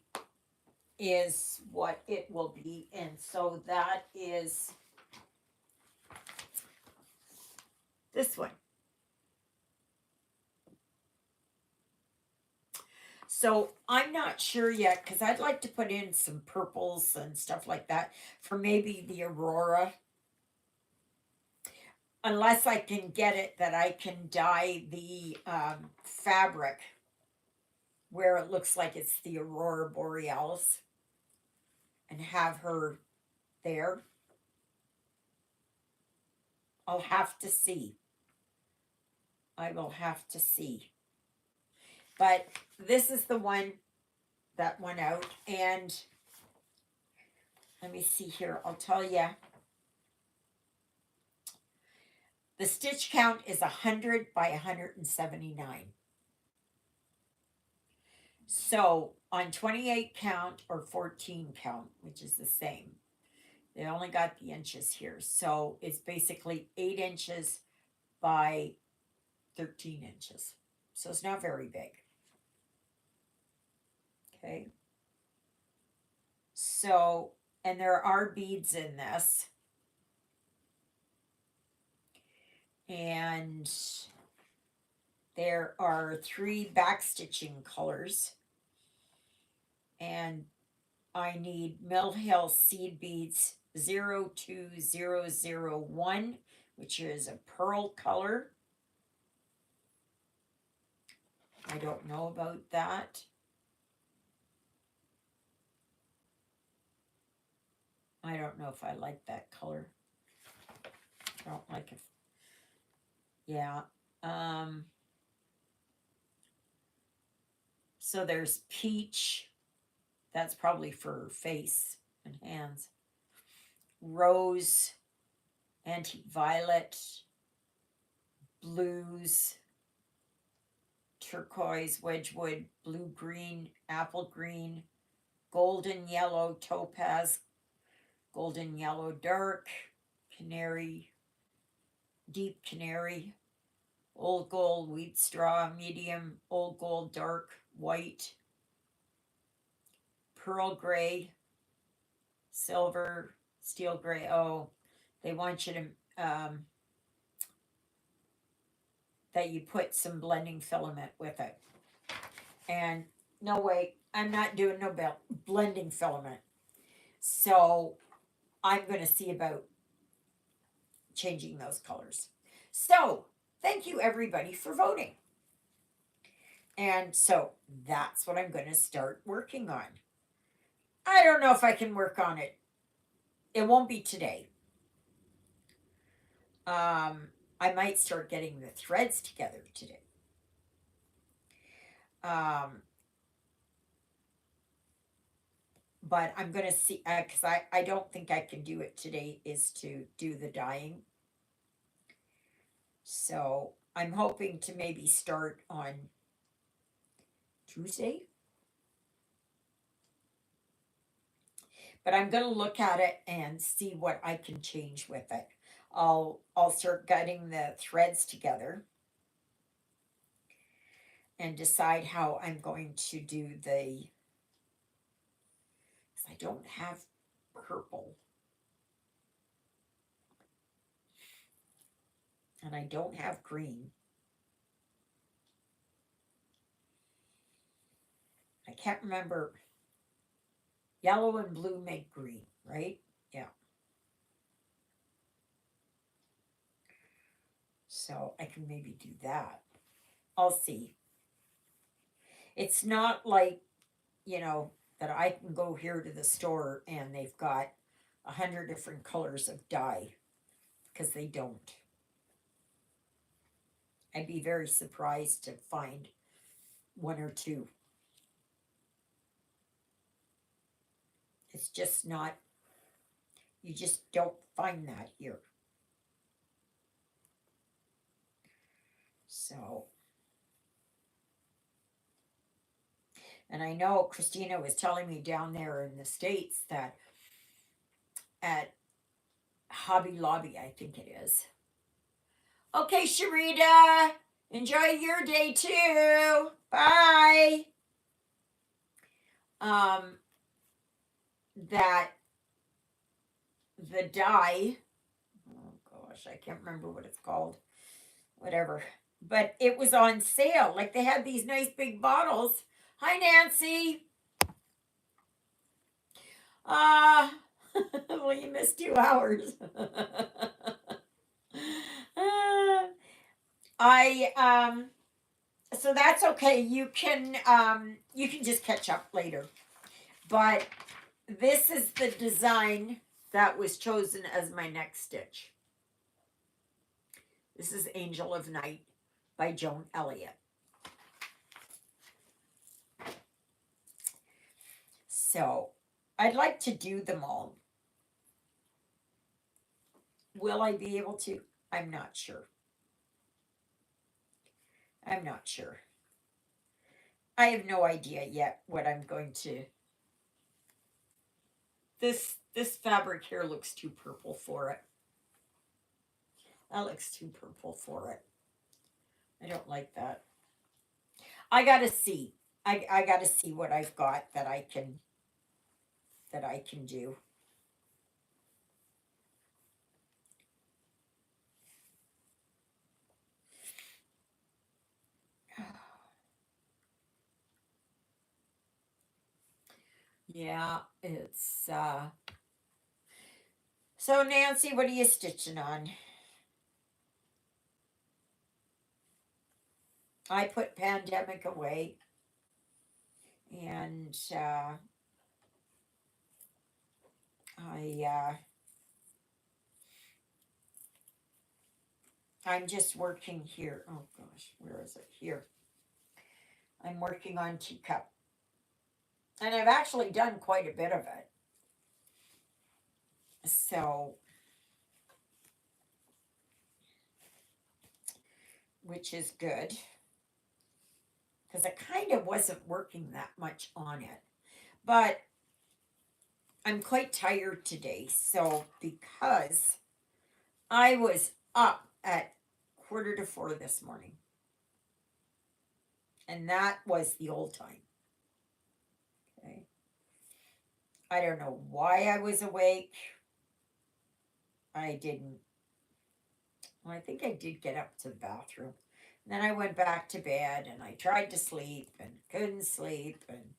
is what it will be. And so that is this one. So I'm not sure yet because I'd like to put in some purples and stuff like that for maybe the Aurora. Unless I can get it that I can dye the fabric where it looks like it's the Aurora Borealis and have her there. I'll have to see. I will have to see. But this is the one that went out. And let me see here. I'll tell you. The stitch count is 100 by 179. So on 28 count or 14 count, which is the same, they only got the inches here. So it's basically 8 inches by 13 inches. So it's not very big. Okay. So, and there are beads in this. And there are 3 backstitching colors. And I need Mill Hill seed beads 02001, which is a pearl color. I don't know about that. I don't know if I like that color. I don't like it. Yeah. So there's peach. That's probably for face and hands. Rose, antique violet, blues, turquoise, wedgewood, blue green, apple green, golden yellow, topaz, golden yellow, dark, canary, deep canary, old gold, wheat straw, medium, old gold, dark, white, pearl gray, silver, steel gray. Oh, they want you to that you put some blending filament with it. And no way, I'm not doing no blending filament. So I'm going to see about changing those colors. So thank you everybody for voting. And so that's what I'm going to start working on. I don't know if I can work on it. It won't be today. I might start getting the threads together today. But I'm going to see, because I don't think I can do it today, is to do the dyeing. So I'm hoping to maybe start on Tuesday. But I'm going to look at it and see what I can change with it. I'll start gutting the threads together and decide how I'm going to do the, because I don't have purple. And I don't have green. I can't remember. Yellow and blue make green, right? Yeah. So I can maybe do that. I'll see. It's not like, that I can go here to the store and they've got 100 different colors of dye, because they don't. I'd be very surprised to find one or two. It's just not, you just don't find that here. So, and I know Christina was telling me down there in the States that at Hobby Lobby, I think it is. Okay, Sharita, enjoy your day too. Bye. That the dye, oh gosh, I can't remember what it's called, whatever, but it was on sale. Like they had these nice big bottles. Hi, Nancy. Well, you missed 2 hours. I so that's okay. You can just catch up later. But this is the design that was chosen as my next stitch. This is Angel of Night by Joan Elliott. So I'd like to do them all. Will I be able to? I'm not sure. I'm not sure. I have no idea yet what I'm going to. This fabric here looks too purple for it. That looks too purple for it. I don't like that. I gotta see. I gotta see what I've got that I can do. Yeah, it's so Nancy, what are you stitching on? I put pandemic away, and I I'm just working here. Oh gosh, where is it? Here. I'm working on teacup, and I've actually done quite a bit of it. So, which is good because I kind of wasn't working that much on it. But I'm quite tired today. So, because I was up at 3:45 this morning, and that was the old time. Okay. I don't know why I was awake. I didn't. Well, I think I did get up to the bathroom. And then I went back to bed and I tried to sleep and couldn't sleep. And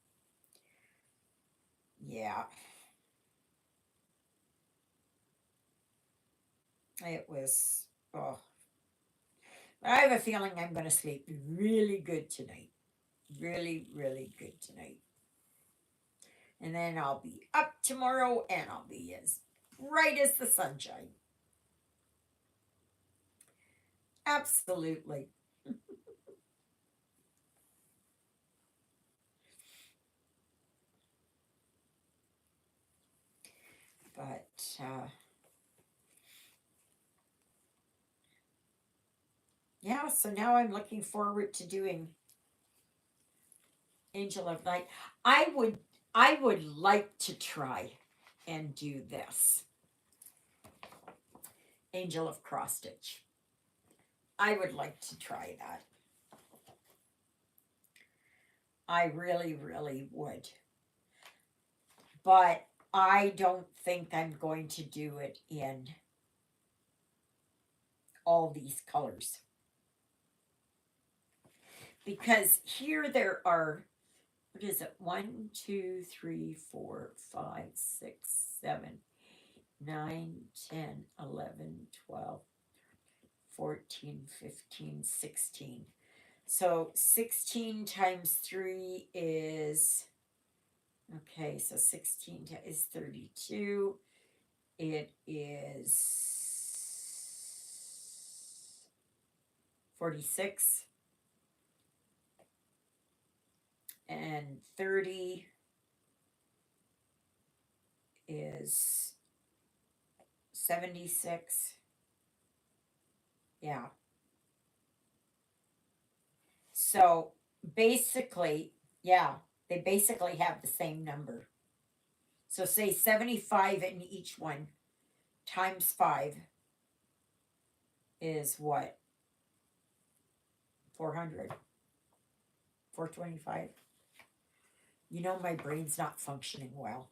yeah, it was, oh. But I have a feeling I'm going to sleep really good tonight. Really, really good tonight. And then I'll be up tomorrow and I'll be as bright as the sunshine. Absolutely. But yeah, so now I'm looking forward to doing Angel of Light. I would I would like to try and do this. Angel of Cross Stitch. I would like to try that. I really, really would. But I don't think I'm going to do it in all these colors. Because here there are, what is it? 1, 2, 3, 4, 5, 6, 7, 9, 10, 11, 12, 14, 15, 16. So 16 times 3 is, okay, so 16 is 32. It is 46. And 30 is 76. Yeah. So basically, yeah, they basically have the same number. So say 75 in each one times 5 is what? 400? 425? You know, my brain's not functioning well.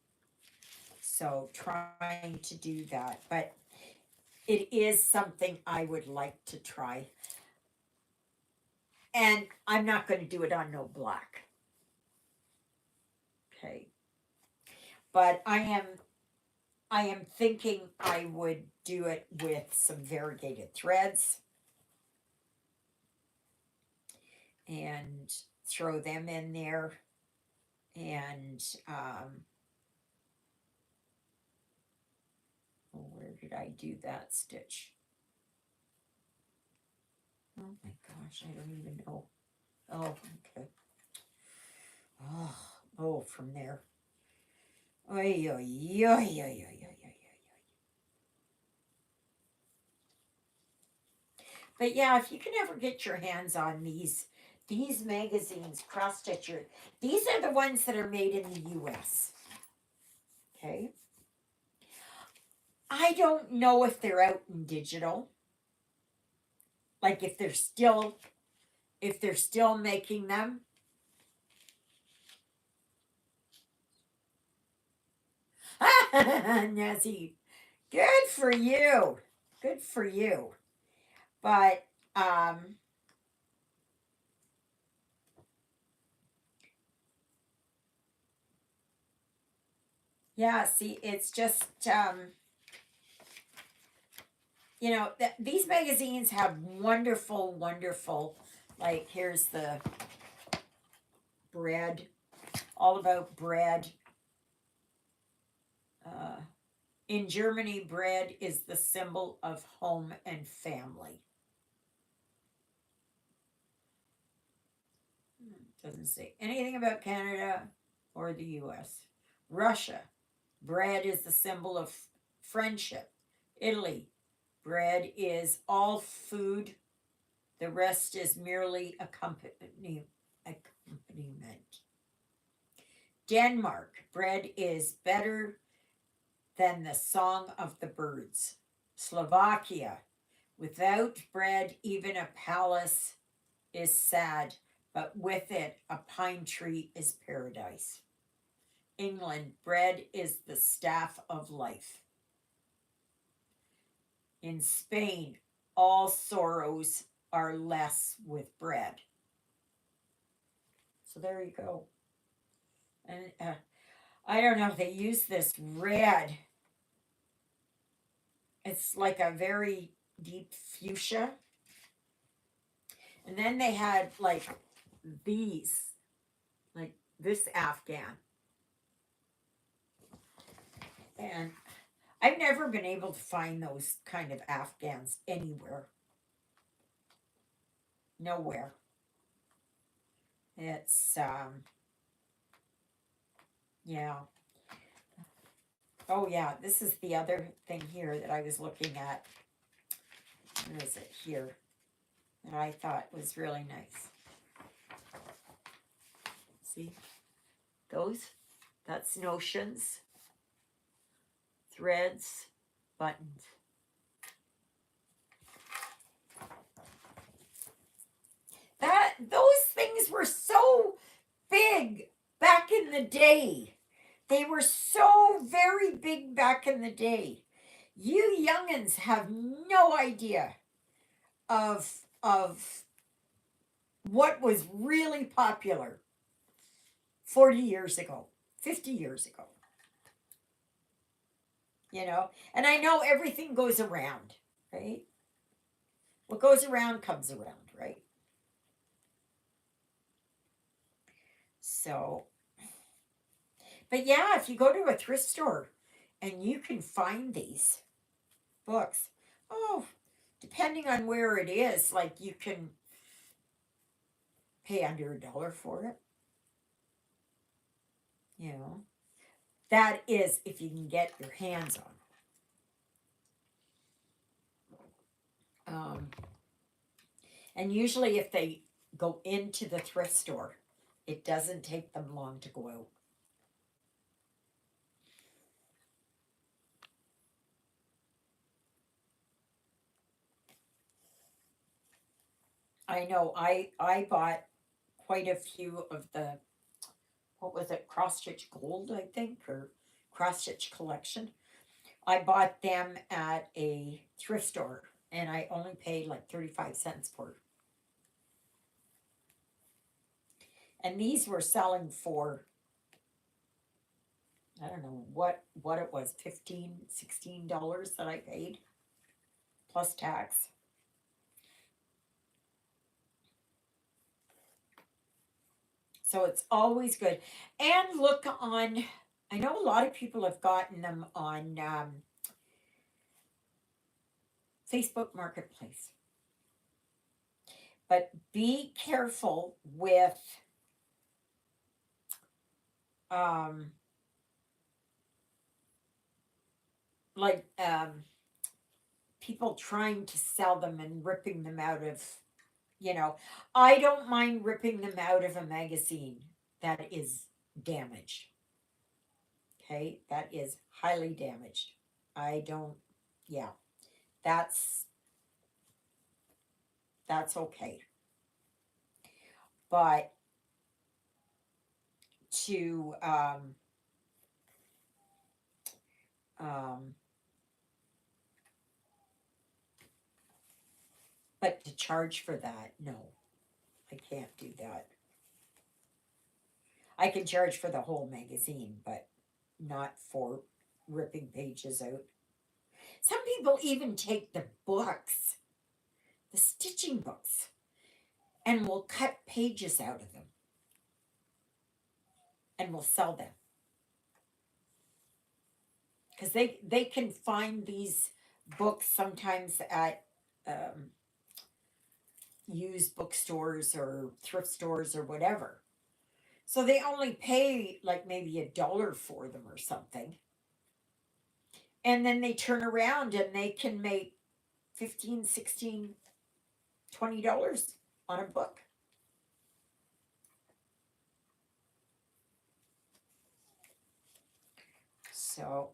So trying to do that. But it is something I would like to try. And I'm not going to do it on no black. Okay. But I am thinking I would do it with some variegated threads and throw them in there. And where did I do that stitch? Oh my gosh, I don't even know. Oh, okay. Oh, from there. Oy, oy, oy, oy, oy, oy, oy. But yeah, if you can ever get your hands on these magazines, cross stitcher, these are the ones that are made in the US. Okay. I don't know if they're out in digital. Like if they're still making them. Nancy, good for you. Good for you. But yeah, see, it's just you know, these magazines have wonderful, wonderful Like, here's the bread, all about bread. In Germany, bread is the symbol of home and family. Doesn't say anything about Canada or the US. Russia, bread is the symbol of friendship. Italy, bread is all food. The rest is merely accompaniment. Denmark, bread is better than the song of the birds. Slovakia, without bread, even a palace is sad, but with it, a pine tree is paradise. England, bread is the staff of life. In Spain, all sorrows are less with bread. So there you go. And I don't know, they use this red. It's like a very deep fuchsia. And then they had like these, like this Afghan. And I've never been able to find those kind of Afghans anywhere. Nowhere. It's, yeah. Oh, yeah, this is the other thing here that I was looking at. What is it here? That I thought was really nice. See? Those? That's notions, threads, buttons. Those things were so big back in the day. They were so very big back in the day. You youngins have no idea of what was really popular 40 years ago, 50 years ago. You know, and I know everything goes around, right? What goes around comes around, right? So, but yeah, if you go to a thrift store and you can find these books, oh, depending on where it is, like you can pay under $1 for it. You know, that is if you can get your hands on it. And usually, if they go into the thrift store, it doesn't take them long to go out. I know I bought quite a few of the, what was it, cross stitch gold, I think, or cross stitch collection. I bought them at a thrift store and I only paid like 35 cents for it. And these were selling for, I don't know what it was, $15, $16 that I paid plus tax. So it's always good. And look on, I know a lot of people have gotten them on Facebook Marketplace. But be careful with like people trying to sell them and ripping them out of, you know, I don't mind ripping them out of a magazine that is damaged. Okay, that is highly damaged. I don't, yeah, that's okay. But to but to charge for that, no, I can't do that. I can charge for the whole magazine, but not for ripping pages out. Some people even take the books, the stitching books, and we'll cut pages out of them and we'll sell them. Because they can find these books sometimes at used bookstores or thrift stores or whatever. So they only pay like maybe $1 for them or something. And then they turn around and they can make 15, 16, $20 on a book. So,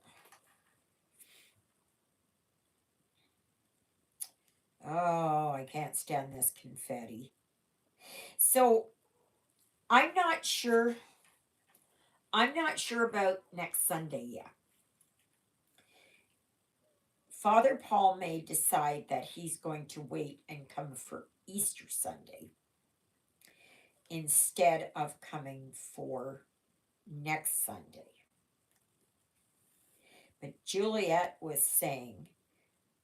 oh, I can't stand this confetti. So, I'm not sure. I'm not sure about next Sunday yet. Father Paul may decide that he's going to wait and come for Easter Sunday instead of coming for next Sunday. But Juliet was saying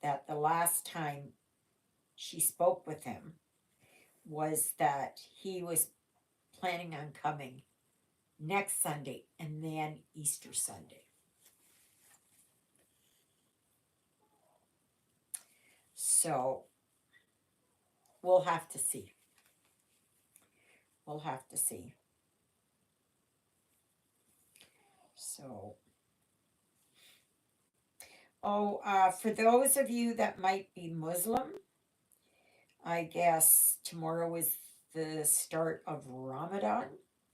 that the last time she spoke with him was that he was planning on coming next Sunday and then Easter Sunday. So we'll have to see. We'll have to see. So, for those of you that might be Muslim, I guess tomorrow is the start of Ramadan,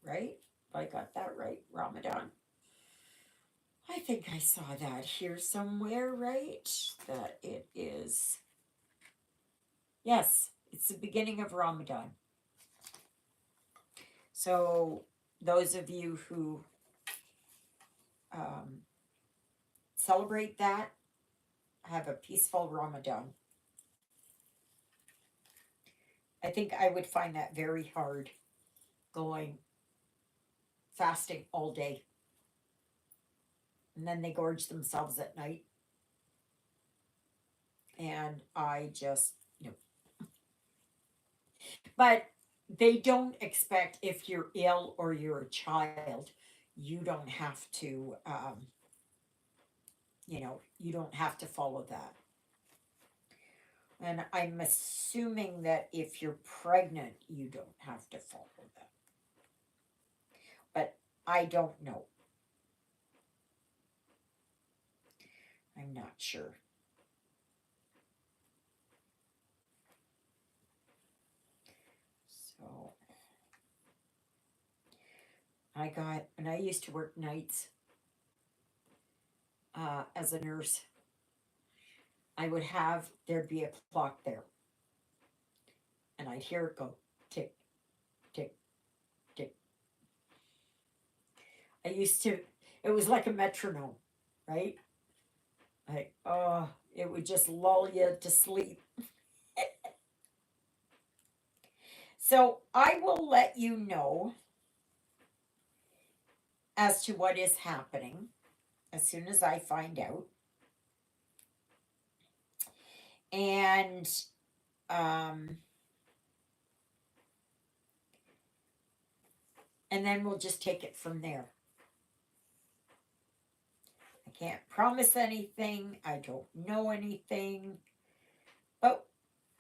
right? I got that right, Ramadan. I think I saw that here somewhere, right? That it is. Yes, it's the beginning of Ramadan. So, those of you who celebrate that, have a peaceful Ramadan. I think I would find that very hard going fasting all day. And then they gorge themselves at night. And I just, But they don't expect if you're ill or you're a child, you don't have to, you don't have to follow that. And I'm assuming that if you're pregnant, you don't have to follow that. But I don't know. I'm not sure. So when I used to work nights as a nurse, there'd be a clock there. And I'd hear it go tick, tick, tick. It was like a metronome, right? It would just lull you to sleep. So I will let you know as to what is happening as soon as I find out. And then we'll just take it from there. I can't promise anything. I don't know anything. But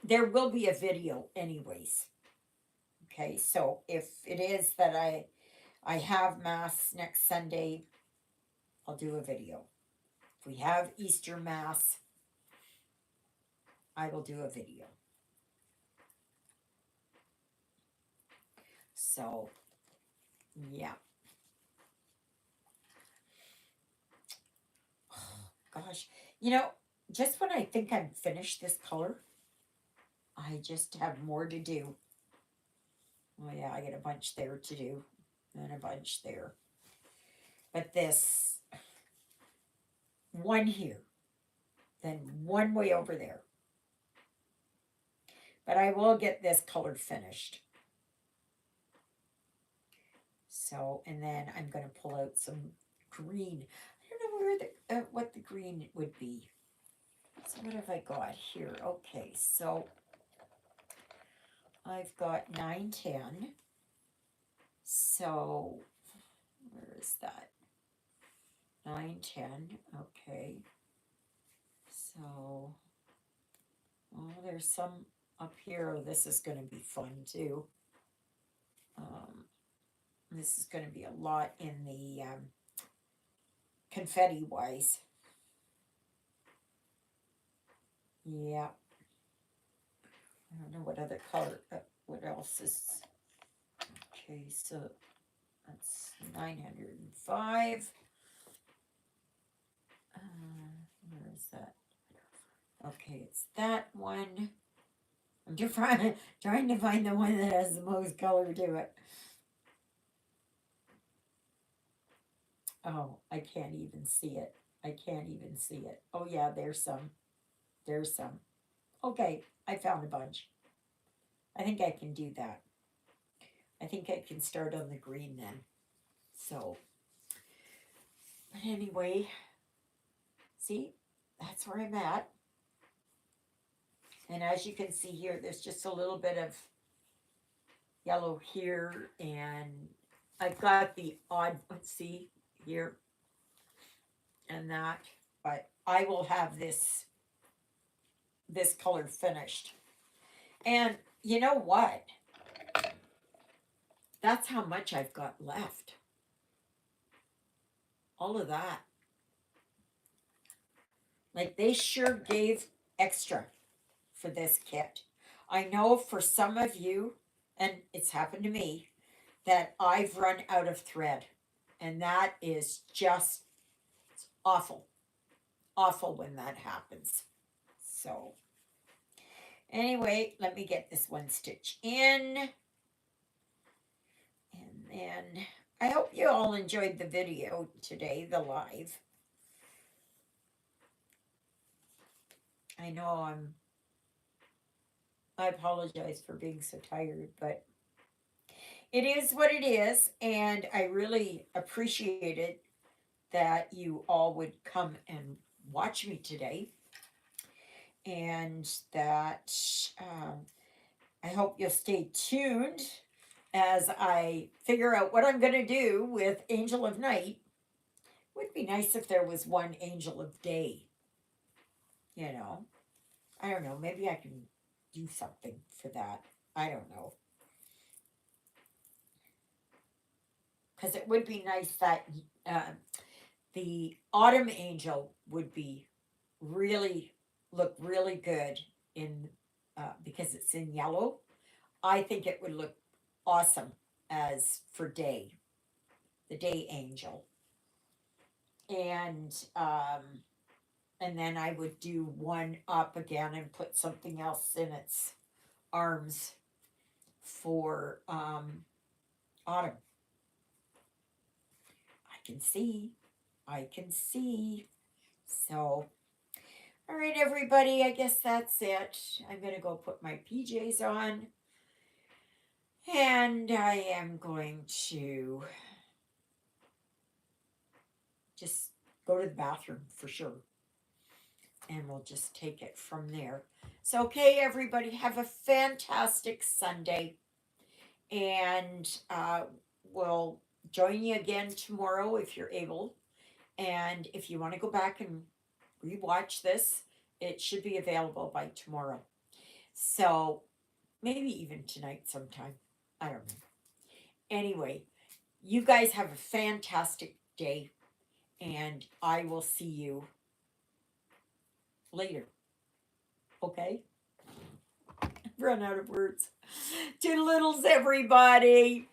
there will be a video anyways. Okay, so if it is that I have Mass next Sunday, I'll do a video. If we have Easter Mass, I will do a video. So, yeah. Oh, gosh. Just when I think I'm finished this color, I just have more to do. Oh, yeah, I got a bunch there to do, and a bunch there. But this one here, then one way over there. But I will get this color finished. So, and then I'm going to pull out some green. I don't know what the green would be. So what have I got here? Okay, so I've got 910. So, where is that? 910. Okay. So, oh, there's some up here. This is going to be fun too. This is going to be a lot in the confetti wise. Yeah. I don't know what other color, what else is. Okay, so that's 905. Where is that? Okay, it's that one. I'm just trying to find the one that has the most color to it. Oh, I can't even see it. I can't even see it. Oh yeah, there's some. There's some. Okay, I found a bunch. I think I can do that. I think I can start on the green then. So, but anyway, see, that's where I'm at. And as you can see here, there's just a little bit of yellow here, and I've got the odd, let's see here, and that, but I will have this color finished. And you know what? That's how much I've got left. All of that. Like, they sure gave extra for this kit. I know for some of you, and it's happened to me, that I've run out of thread. And that is just awful. Awful when that happens. So, anyway, let me get this one stitch in. And then, I hope you all enjoyed the video today, the live. I know I apologize for being so tired, but it is what it is, and I really appreciated that you all would come and watch me today, and that I hope you'll stay tuned as I figure out what I'm going to do with Angel of Night. Would be nice if there was one Angel of Day, you know. I don't know, maybe I can do something for that. I don't know. Because it would be nice that the Autumn Angel would be look really good in because it's in yellow. I think it would look awesome as for Day, the Day Angel, and then I would do one up again and put something else in its arms for Autumn. I can see. So, all right, everybody, I guess that's it. I'm going to go put my PJs on. And I am going to just go to the bathroom for sure. And we'll just take it from there. So, okay, everybody, have a fantastic Sunday. And we'll join you again tomorrow if you're able. And if you want to go back and rewatch this, it should be available by tomorrow. So maybe even tonight sometime. I don't know. Anyway, you guys have a fantastic day, and I will see you later. Okay? I've run out of words. Toodlittles, everybody.